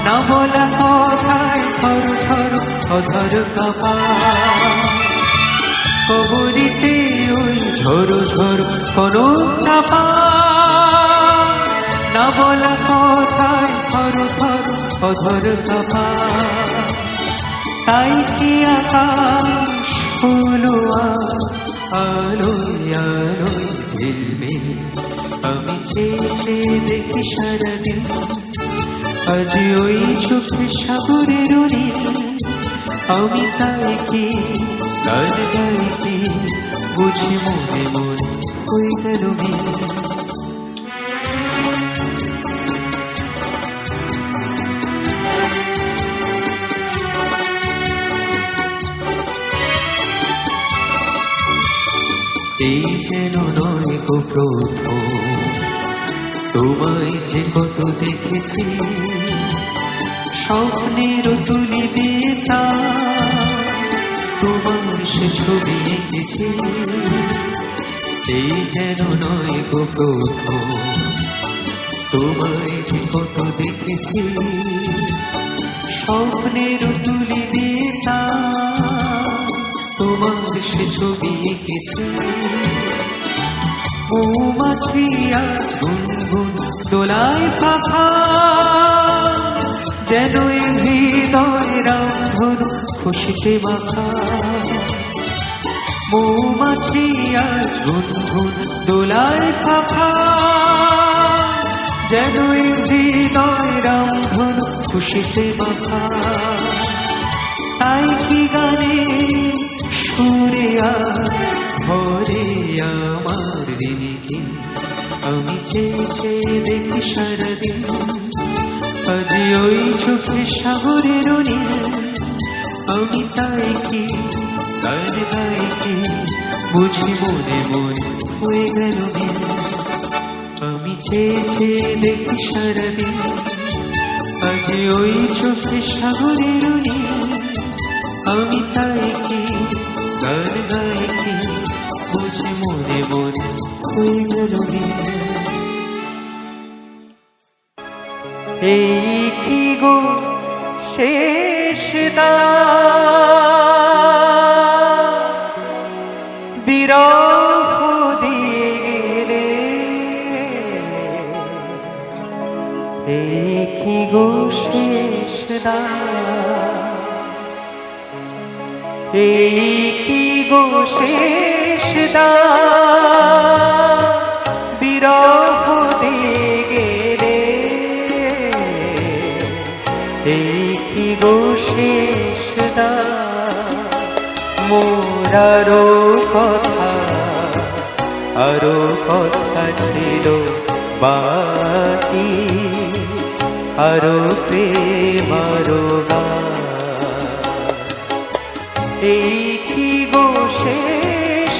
না বলা কথায় থর থর অধর কাপা। কবরিতে ওই ঝরো ঝরো কনক চাপা, না বলা কথায় থর থর অধর কাপা। তাই কি আকাশ হলো আলোয় আলোয় ঝিলমিল। আমি চেয়ে চেয়ে দেখি সারাদিন আজ ওই চোখে সাগরের নীল, আমি তাই কি গান গাই কি বুঝি মনে মনে হয়ে গেল মিল। এই যেন নয় গো প্রথম, তোমায় যে কত দেখেছি স্বপ্নের তুলি দিয়ে, তোমার সে ছবি এঁকেছি। এই যেন নয় গো প্রথম, তোমায় যে কত দেখেছি স্বপ্নের তুলি দিয়ে, তোমার সে ছবি এঁকেছি। মৌমাছি আজ গুনগুন দোলায় পাখা, যেন হৃদয় রামধনু খুশিতে মাখা। মৌমাছি আজ গুনগুন দোলায় পাখা, যেন হৃদয় রামধনু খুশিতে মাথা, তাই কি গানে সুরে ভরে আমার দিকে আমি চেয়ে চেয়ে দেখি সারাদিন, আজ ওই চোখে সাগরের নীল, আমি তাই কি গান গাই কি বুঝি মনে মনে হয়ে গেল মিল। আমি চেয়ে চেয়ে দেখি সারাদিন, আজ ওই চোখে সাগরের নীল, আমি তাই কি গান গাই কি বুঝি মনে মনে হয়ে গেল মিল। এই কি গো শেষ বিরহ দিয়ে গেলে, এই কি গো শেষ এই কি গো শেষ বিরহ দিয়ে গেলে, এই কি গো শেষ মোরারো কথা আরো কথা ছিল বাকি, আরো প্রেম আরো এই কি গো শেষ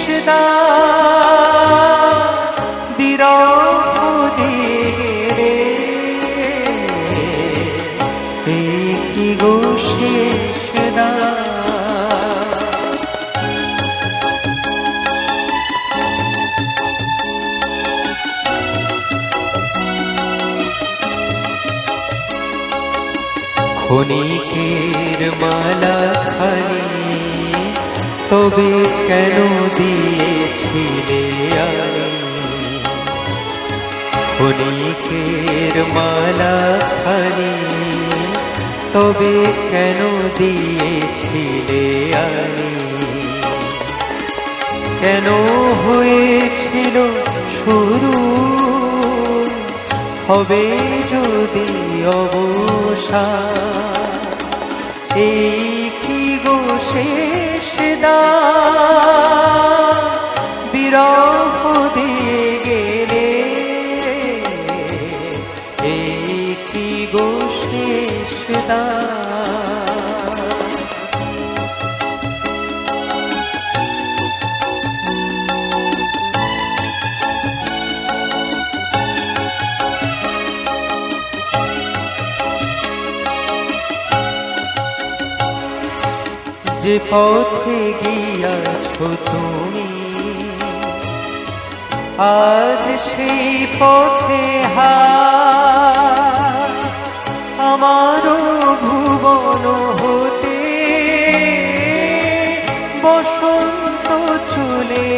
বিরহ দিয়ে গেলে, এই কি গো শেষ ক্ষণিকের মালা খানি তবে কেন দিয়েছিলে আমি, ক্ষণিকের মালা খানি তবে কেন দিয়েছিলে আমি, কেন হয়েছিল শুরু হবে যদি অবসান, এই কি গো শেষ বিরহ দিয়ে গেলে, এই কি গো শেষ যে পথে গিয়াছ তুমি, আজ সেই পথে আমারও ভুবন হতে বসন্ত চলে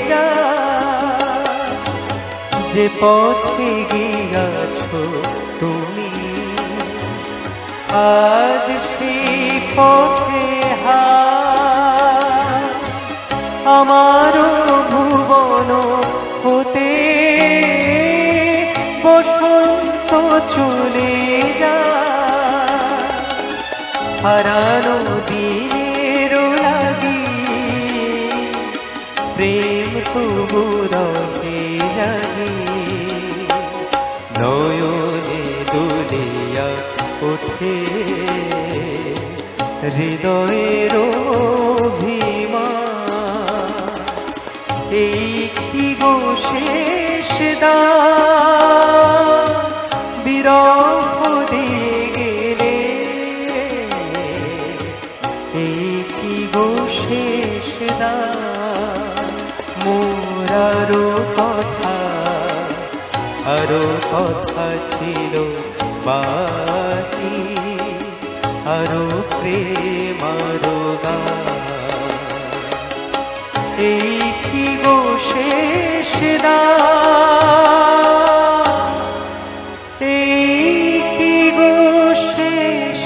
যা, যে পথে গিয়াছ তুমি, আজ সেই পথে আমারও ভুবন হতে বসন্ত চলে যা, হারানো দিনের লাগি প্রেম তবু রহে জানি, নয়নে দুলিয়া ওঠে হৃদয়ের অভিমান, এই কি গো শেষ বিরহ দিয়ে গেলে, এই কি গো শেষ মোরারো কথা আরো কথা ছিল বাকি, আরো প্রেম আরো এই কি গো শেষ এই কি গো শেষ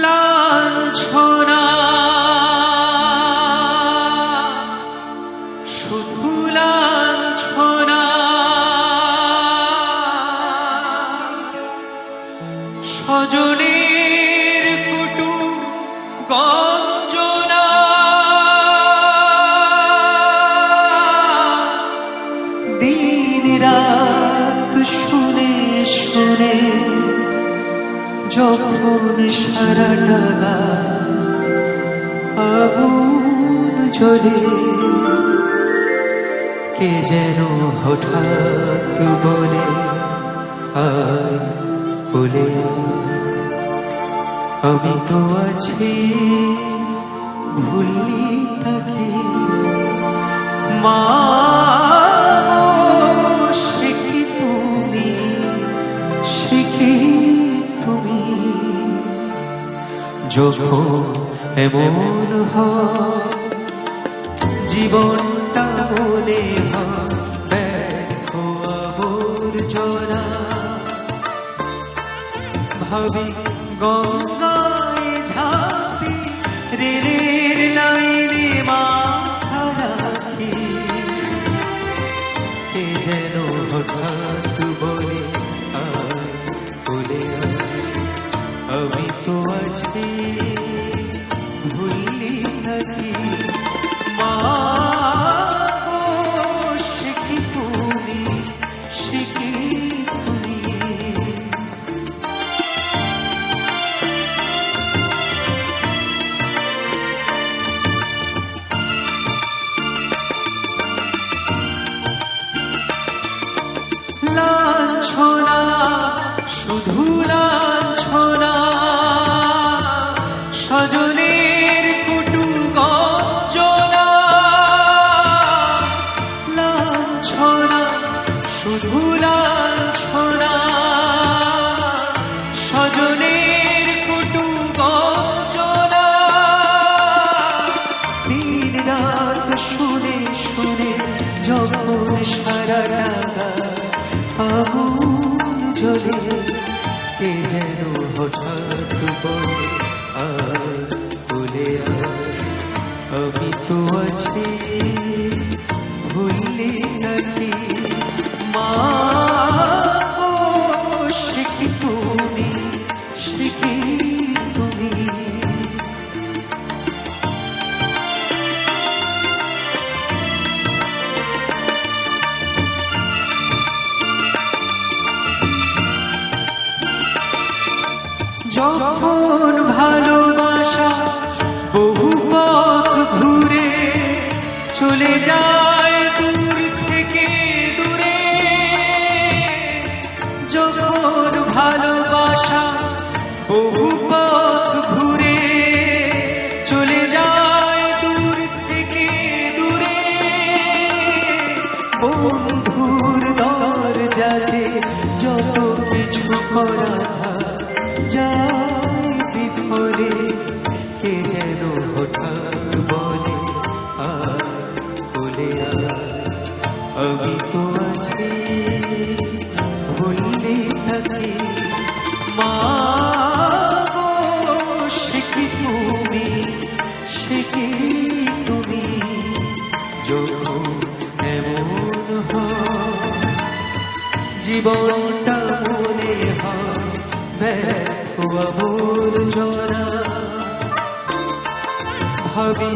লাঞ্ছনা শুধু লাঞ্ছনা স্বজনের কটু গঞ্জনা দিন রাত শুনে শুনে যখন সারাটা আগুন জ্বলে কে যেন হঠাৎ বলে আয় কোলে আমি তো আছি ভুলি তাকে মা শিখি তুমি শিখি তুমি যখন এমন হয় জীবনটা মনে হয় ব্যর্থ আবর্জনা ভাবি গঙ্গায় ঝাঁপি রেলের লাইনে মাথা রাখি কে যেন হঠাৎ বলে আয় বলে আমি তো আছি ভুলি নাকি মা শিখি তুমি শিখি তুমি লাঞ্ছনা শুধু লাঞ্ছনা স্বজনের কটু গঞ্জনা লাঞ্ছনা শুধু লাঞ্ছনা স্বজনের কটু গঞ্জনা দিন রাত শুনে শুনে যখন সারাটা আগুন জ্বলে কে যেন হঠাৎ বলে আয় বলে আমি তো আছি ভুলি নাকি মা শিখি তুমি শিখি তুমি যখন ভালোবাসা বহু পথ ঘুরে চলে যায় দূর থেকে দূরে যখন ভালোবাসা বহু পথ ঘুরে চলে যায় দূর থেকে দূরে বন্ধুর দরজাতে যত কিছু করা যাই বিফলে কে যেন হঠাৎ বলে আয় বলে আমি তো আছি ভুলি থাকি মা শিখি তুমি শিখি তুমি যখন এমন হয় জীবনটা মনে হয় ব্যর্থ আবর্জনা ভাবি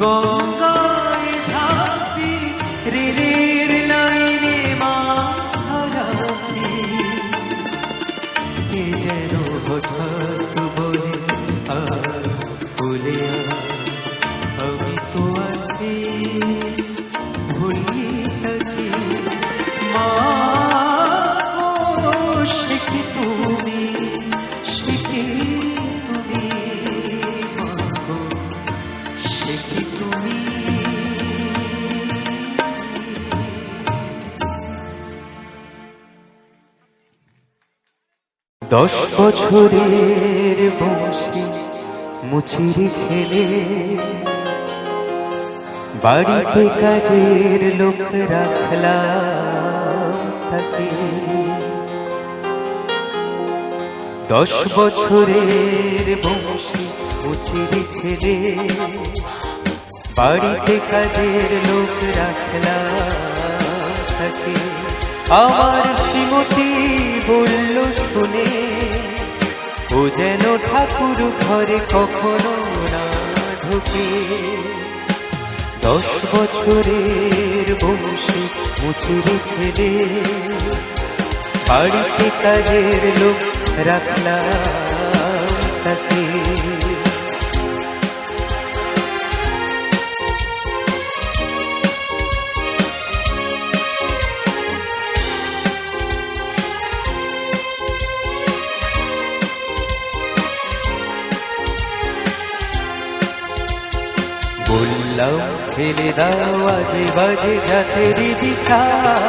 গঙ্গায় ঝাঁপি রেলের লাইনে মাথা রাখি কে যেন হঠাৎ বলে আয় বলে আমি তো আছি ভুলি থাকি মা শিখি তুমি শিখি তুমি শিখি তুমি 10 বছরের বয়সী মুচির ছেলে বাড়িতে কাজের লোক রাখলাম তাকে 10 বছরের বয়সী মুচির ছেলে বাড়িতে কাজের লোক রাখলাম থাকে। আমার শ্রীমতী বলল শুনে, ও যেন ঠাকুর ঘরে কখনো না ঢোকে। 10 বছরের বংশী মুচিরি ছেলে, বাড়িতে কাজের লোক রাখলাম তাকে। বললাম ফেলে দাও আজে বাজে জাতেরই বিচার,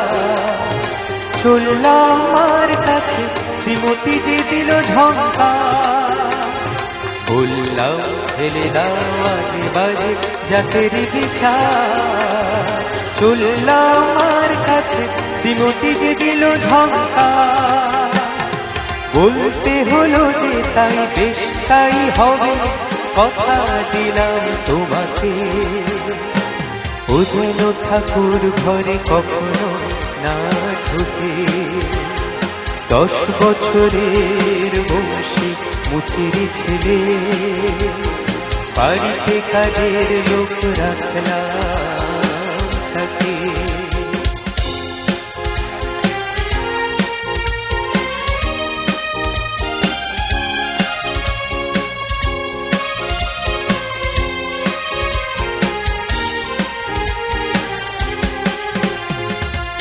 চললাম মার কাছে শ্রীমতী যে দিল ঝঙ্কার। বললাম ফেলে দাও আজে বাজে জাতেরই বিচার, চললাম মার কাছে শ্রীমতী যে দিল ঝঙ্কার। বলতে হলো যে তাই বেশ তাই হবে, কথা দিলাম তোমাকে। ও যেন ঠাকুর ঘরে কখনো না ঢুকে। 10 বছরের বংশী মুচিরি ছেলে, বাড়িতে কাজের লোক রাখলাম তাকে।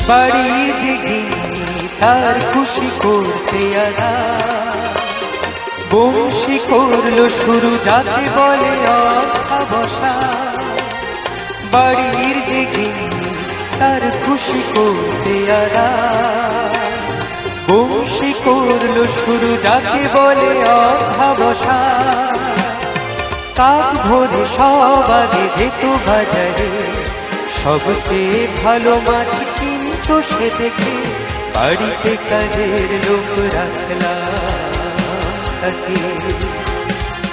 বাড়ির যে গিন্নি তার খুশি করতে আলা, বংশী করলো শুরু যাতে বলে অবসা। বাড়ির যে গিন্নি তার খুশি করতে আলা, বংশী করলো শুরু যাতে বলে অবসা। কাক ভোরে সব আগে যেত বাজারে, সবচেয়ে ভালো মাছ কিনতো সে দেখে। বাড়িতে কাজের লোক রাখলাম তাকে।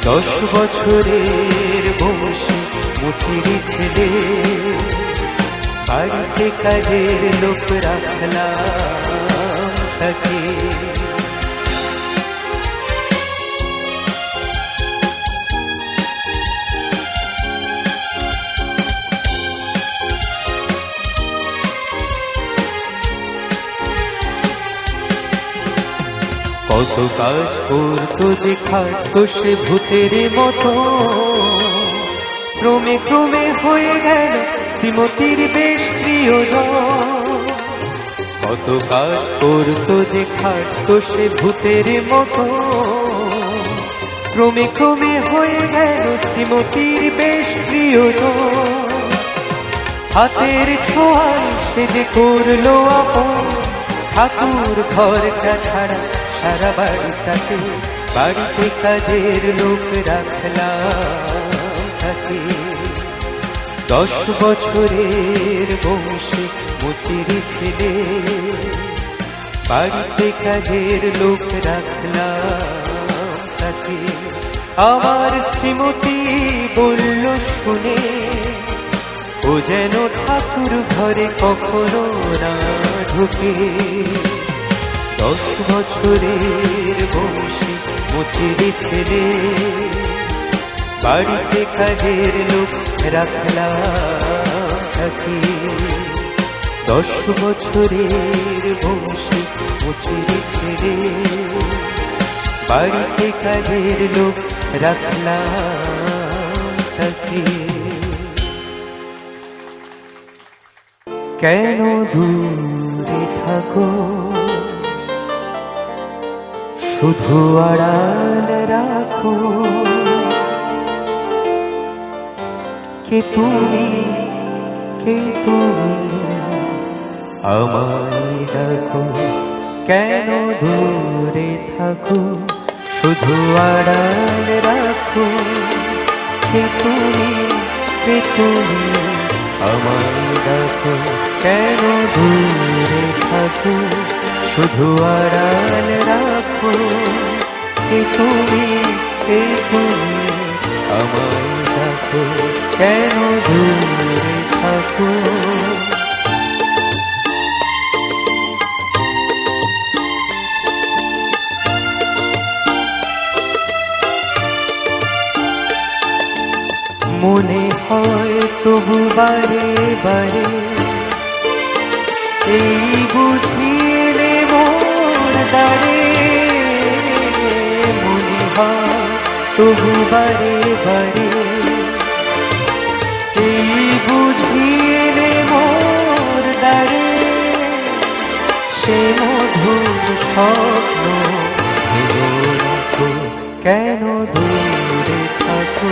10 বছরের বংশী মুচিরি ছেলে, বাড়িতে কাজের লোক রাখলাম তাকে। কত কাজ করতো যে খাটতো সে ভূতের মতো, ক্রমে ক্রমে হয়ে গেল শ্রীমতীর বেশ প্রিয়জন। কত কাজ করতো যে খাটতো সে ভূতের মতো, ক্রমে ক্রমে হয়ে গেল শ্রীমতীর বেশ প্রিয়জন। হাতের ছোঁয়ায় সে যে করলো আপন, ঠাকুর ঘরটা ছাড়া সারা বাড়িটাকে। বাড়িতে কাজের লোক রাখলাম তাকে। 10 বছরের বংশী মুচিরি ছেলে, বাড়িতে কাজের লোক রাখলাম তাকে। আমার শ্রীমতী বলল শুনে, ও যেন ঠাকুর ঘরে কখনো না ঢুকে। 10 বছরের বংশী মুচিরি ছেলে, বাড়িতে কাজের লোক রাখলাম তাকে। 10 বছরের বংশী মুচিরি ছেলে, বাড়িতে কাজের লোক রাখলাম তাকে। কেন দূরে থাকো, শুধু আড়াল রাখো। কে তুমি, কে তুমি আমায় ডাকো। কেন দূরে থাকো, শুধু আড়াল রাখো। কে তুমি, কে তুমি আমায় ডাকো। কেন দূরে থাকো, শুধু আড়াল রাখো। কে তুমি, কে তুমি আমায় ডাকো, কেন দূরে থাকো। মনে হয় তবু বারে বারে এই বুঝিয়ে মোর দ্বারে। মনে হয় তবু বারে বারে এই বুঝিয়ে মোর দ্বারে। সে মধুর স্বপ্ন ভেবো রাখো, কেন দূরে থাকো,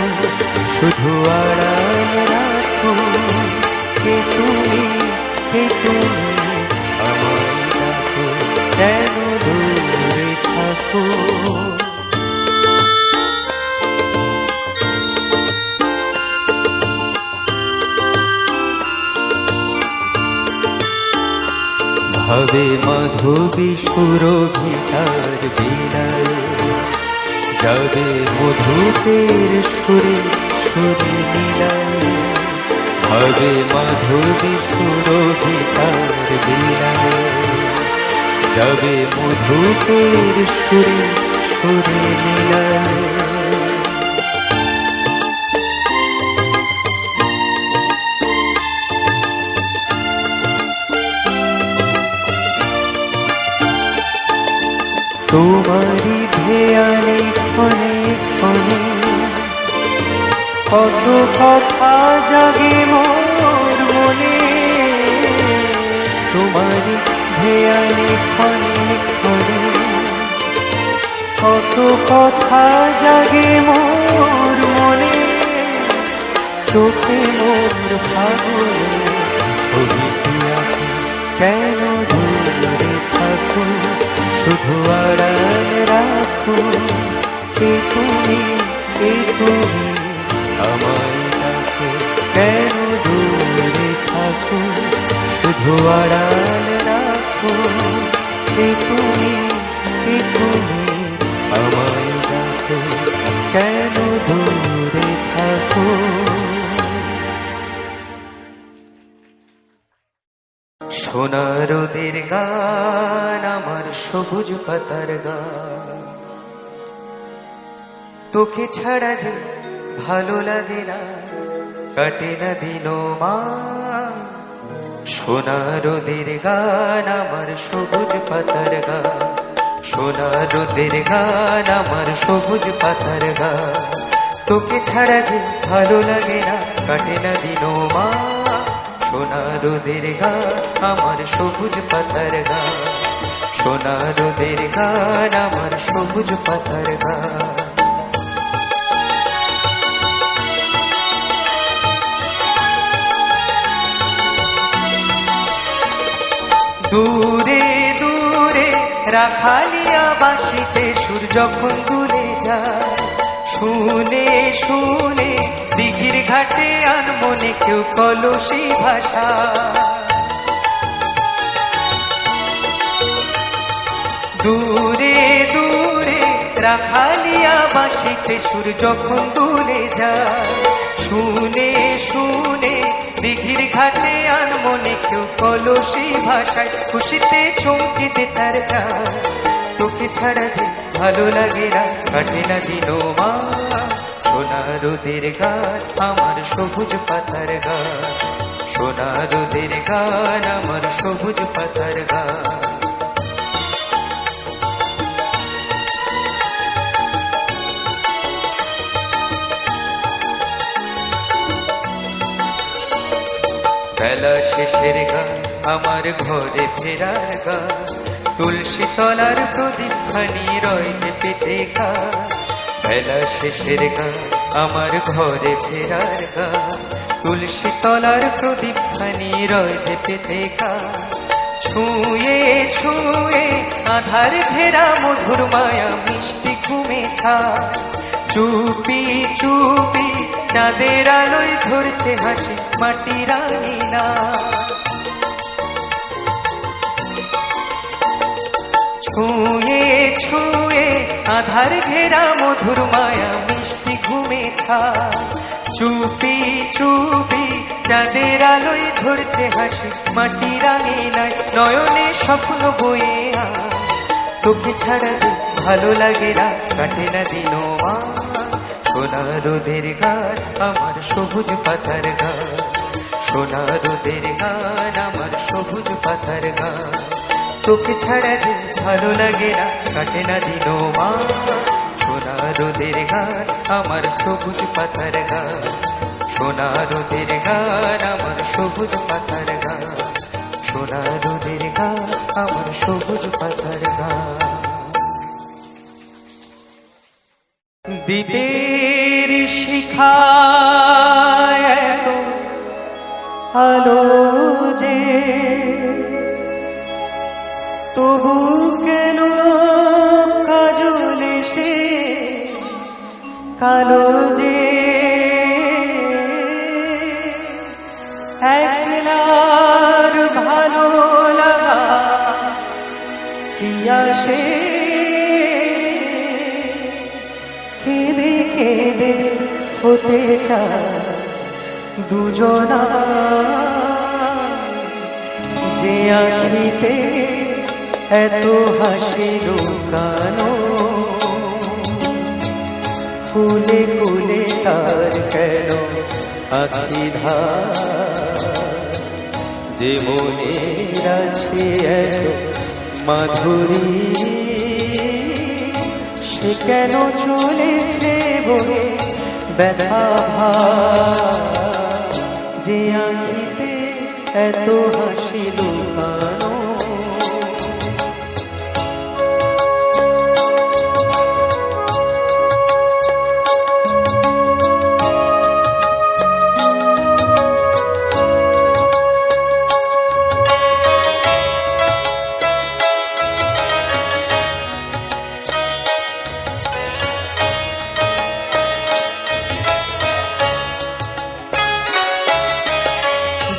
শুধু আড়াল রাখো। কে তুমি, কে তুমি, আমায় ডাকো, কেন দূরে থাকো। ভাবে মাধবী সুরভিতার বিনায়, যাবে মধুপের সুরে সুরে মিলায়। ভাবে মাধবী সুরভিতার বিনায়, যাবে মধুপের সুরে সুরে মিলায়। তোমারি ধ্যানে ক্ষণে ক্ষণে কত কথা জাগে মোর মনে। তোমারি ধ্যানে ক্ষণে ক্ষণে কত কথা জাগে মোর মনে। চোখে মোর ভাবনে ছবিটি আঁকি, কেন দূরে থাকো, শুধু আড়াল রাখো। কে তুমি, কে তুমি, আমায় ডাকো, কেন দূরে থাকো, শুধু আড়াল রাখো। কে তুমি, কে তুমি, আমায় ডাকো, কেন দূরে থাকো। সোনা রোদের গান, আমার সবুজ পাতার গান, তোকে ছাড়া যে ভালো লাগে না, কাটে না দিনো মান। সোনা রোদের গান, আমার সবুজ পাতার গান, সোনা রোদের গান, আমার সবুজ পাতার গান, তোকে ছাড়া যে ভালো লাগে না, কাটে না দিনো মান। সোনা রোদের গান, আমার সবুজ পাতার গান, সোনা রোদের গান, আমার সবুজ পাতার গান। দূরে দূরে রাখালিয়া বাঁশিতে সুর যখন দুলে যায়, শুনে শুনে দিঘির ঘাটে আনমনে কেউ কলসি ভাষা। দূরে দূরে রাখালিয়া বাঁশিতে সুর যখন দুলে যায়, শুনে শুনে দিঘির ঘাটে আনমনে কেউ কলসি ভাষায়। খুশিতে চমকেতে তার গান, তোকে ছাড়া যে ভালো লাগে না, কাটে না দিনো মা। সোনা রোদের গান, আমার সবুজ পাতার গান, সোনা রোদের গান, আমার সবুজ পাতার গান। বেলা শেষের গান, আমার ঘরে ফেরার গান, তুলসী তলার প্রদীপ খানি রয়েছে পেতে গান। বেলা শেষের গান, আমার ঘরে ফেরার গান, তুলসী তলার প্রদীপ খানি রয়েছে পেতে গান। ছুঁয়ে ছুঁয়ে আধার ঘেরা মধুর মায়া মিষ্টি ঘুমে ছায়, চুপি চুপি চাঁদের আলোয় ধরছে হাসি মাটির আঙিনা। ছুঁয়ে ছুঁয়ে আধার ঘেরা মধুর মায়া মিষ্টি ঘুমে খায়। চুপি চুপি চাঁদের আলোয় ধরছে হাসি, মাটির আঙিনায় নয়নে স্বপ্ন বয়ে আয়। তোকে ছাড়া যে ভালো লাগে না, কাটে না দিনও আর। সোনা রোদের গান আমার সবুজ পাতার গান, সোনা রোদের গান আমার সবুজ পাতার গান। তোকে ছাড়া যে ভালো লাগে না, কাটে না দিনও আর। সোনা রোদের গান আমার সবুজ পাতার গান, সোনা রোদের গান আমার সবুজ পাতার গান, সোনা রোদের গান আমার সবুজ পাতার গান। দ্বীপের শিখায় এত আলো যে, তবু কেন কাজল সে কালো যে। একলার ভালো লাগা কি আসে, কেঁদে কেঁদে হতে চায় দুজনা। যে আখিতে এত হাসি লুকানো, ফুলে ফুলে তার কেন আখি ধার। যে মনের আছে এত মাধুরী, সে কেন চলেছে বলে ব্যথা ভার। যে আঁখিতে এত হাসি লুকানো,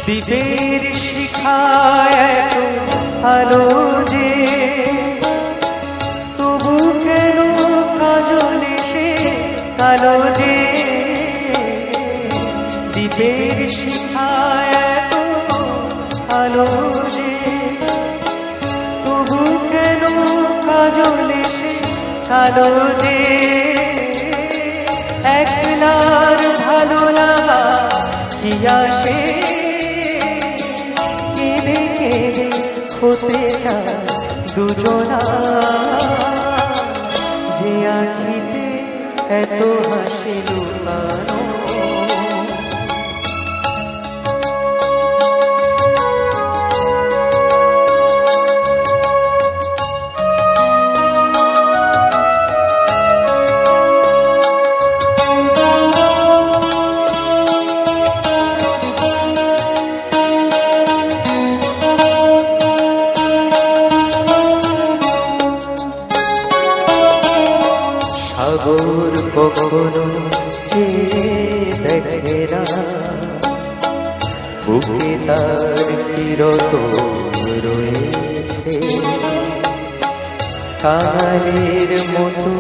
দ্বীপের শিখায় এত আলো যে, তবু কেন কাজল সে কালো যে। দ্বীপের শিখায় এত আলো যে, তবু কেন কাজল সে কালো যে। একলার ভালো লাগা কি আসে, হতে চায় দুজনা। যে আঁখিতে এত হাসি লুকানো, সাগর কখনো চেয়ে দেখে না, বুকে তার কিরত রয়েছে। কালের মতো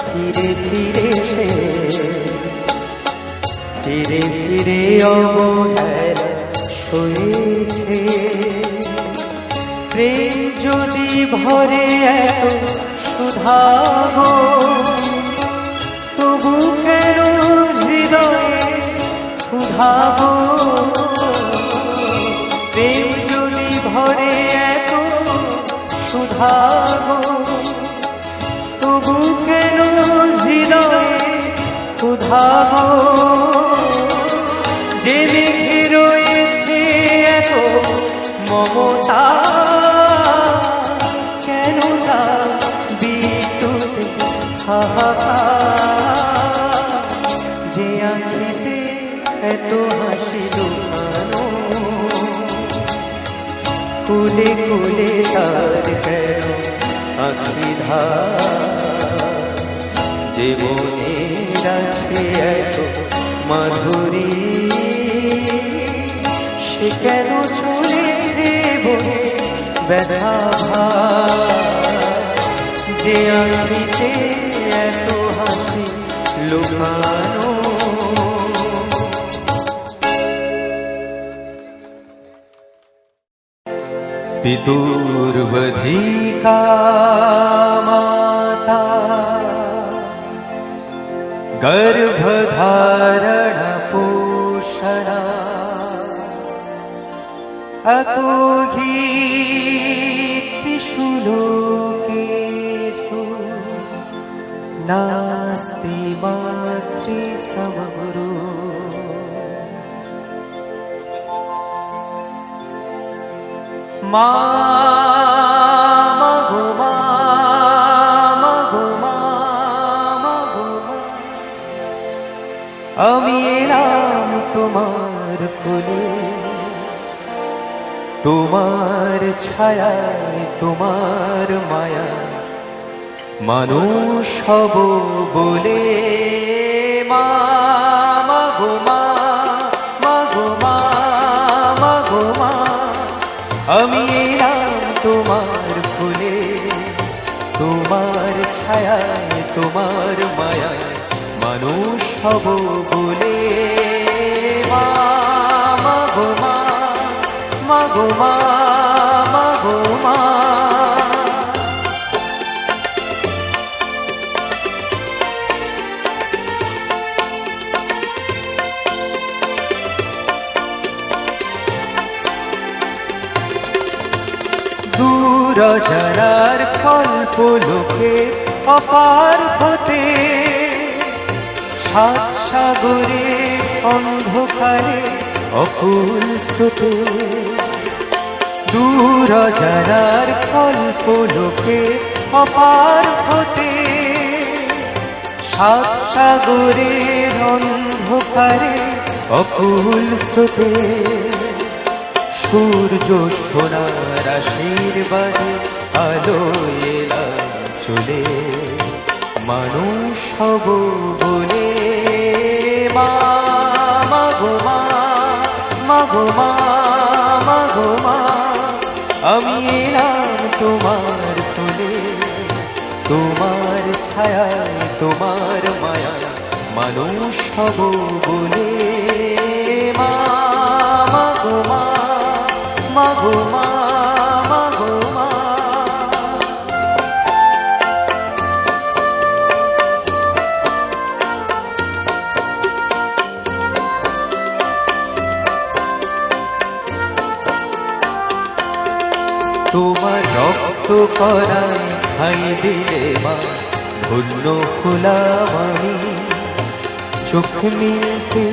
ফিরে ফিরে সে, ফিরে ফিরে অবহেলা সয়েছে। প্রেম যদি ভরে এত সুধাব, তবু কেন হৃদয়ে ক্ষুধাব। প্রেম যদি ভরে এত সুধাব, তবু কেন হৃদয়ে ক্ষুধাব। যে মেঘে রয়েছে এত মমতা, কেন তা বিদ্যুৎ হাহাকার। যে আঁখিতে এত হাসি লুকানো, কুলে কুলে তার কেন আখি ধার। যে মনের আছে এত মাধুরী, সে কেন চলেছে বলে ব্যথা ভার। যে আঁখিতে এত হাসি লুকানো। पितुर्वधिका माता गर्भधारण पोषणा अतो हि त्रिषु लोकेषु नास्ति मातृसमगुरु। আমি এলাম তোমার কোলে, তোমার ছায়ায় তোমার মায়া মানুষ হব বলে। মা মাগো মা, মাগো মা, মাগো মা, আমি এলাম তোমার কোলে, তোমার ছায়ায় তোমার মায়ায় মানুষ হব বলে। মা মাগো মা, মাগো মা, মাগো মা। দূর যারার কল্প লোকে অপার হতে, সাত সাগরে অন্ধকারে অকুল স্রোতে। দূর যারার কল্প লোকে অপার হতে, সাত সাগরে অন্ধকারে অকুল স্রোতে। সূর্য সোনার আশীর্বাদে আলো এলাম চলে, মানুষ হব বলে। মা মাগো মা, মাগো মা, মাগো মা, আমি এলাম তোমার কোলে, তোমার ছায়ায় তোমার মায়ায় মানুষ হব বলে। মা মাগো মা, মাগো মা, মাগো মা। তোমার রক্ত করায় ঠাঁই দিলে মা, ধন্য হলাম আমি। চোখ মিলতে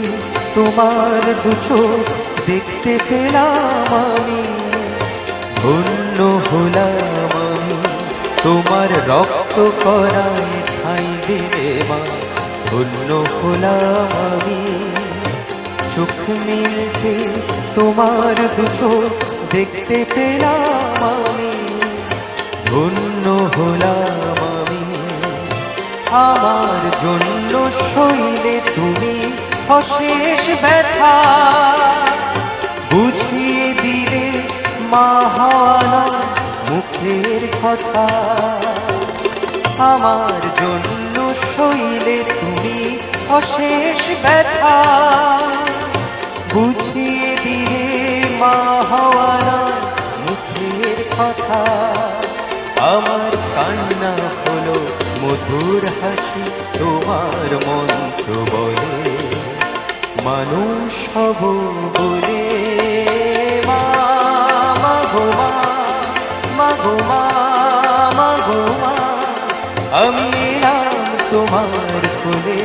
তোমার দু চোখ দেখতে পেলাম আমি, ধন্য হলাম আমি। তোমার রক্ত করায় ঠাঁই দিলে মা, ধন্য হলাম আমি। চোখ মিলতে তোমার দু চোখ দেখতে পেলাম আমি, ধন্য হলাম আমি। আমার জন্য সইলে তুমি অশেষ ব্যথা, বুঝিয়ে দিলে মা হাওয়ানা মুখের কথা। আমার জন্য সইলে তুমি অশেষ ব্যথা, বুঝিয়ে দিলে মা হাওয়ানা মুখের কথা। আমার কান্না হলো মধুর হাসি, তোমার মন্ত্র বলে মানুষ হব বলে। মা মাগো মা, মাগো মা, মাগো মা, আমি এলাম তোমার কোলে,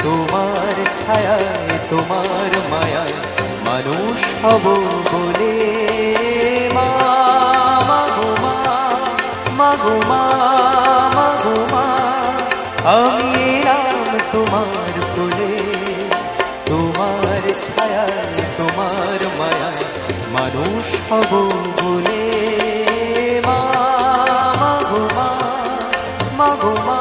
তোমার ছায়ায় তোমার মায়ায় মানুষ হব বলে। মা মাগো মা, মাগো মা, মাগো মা, আমি এলাম তোমার কোলে, তোমার ছায়ায় তোমার মায়ায় মানুষ হব বলে। মা মাগো মা, মাগো মা।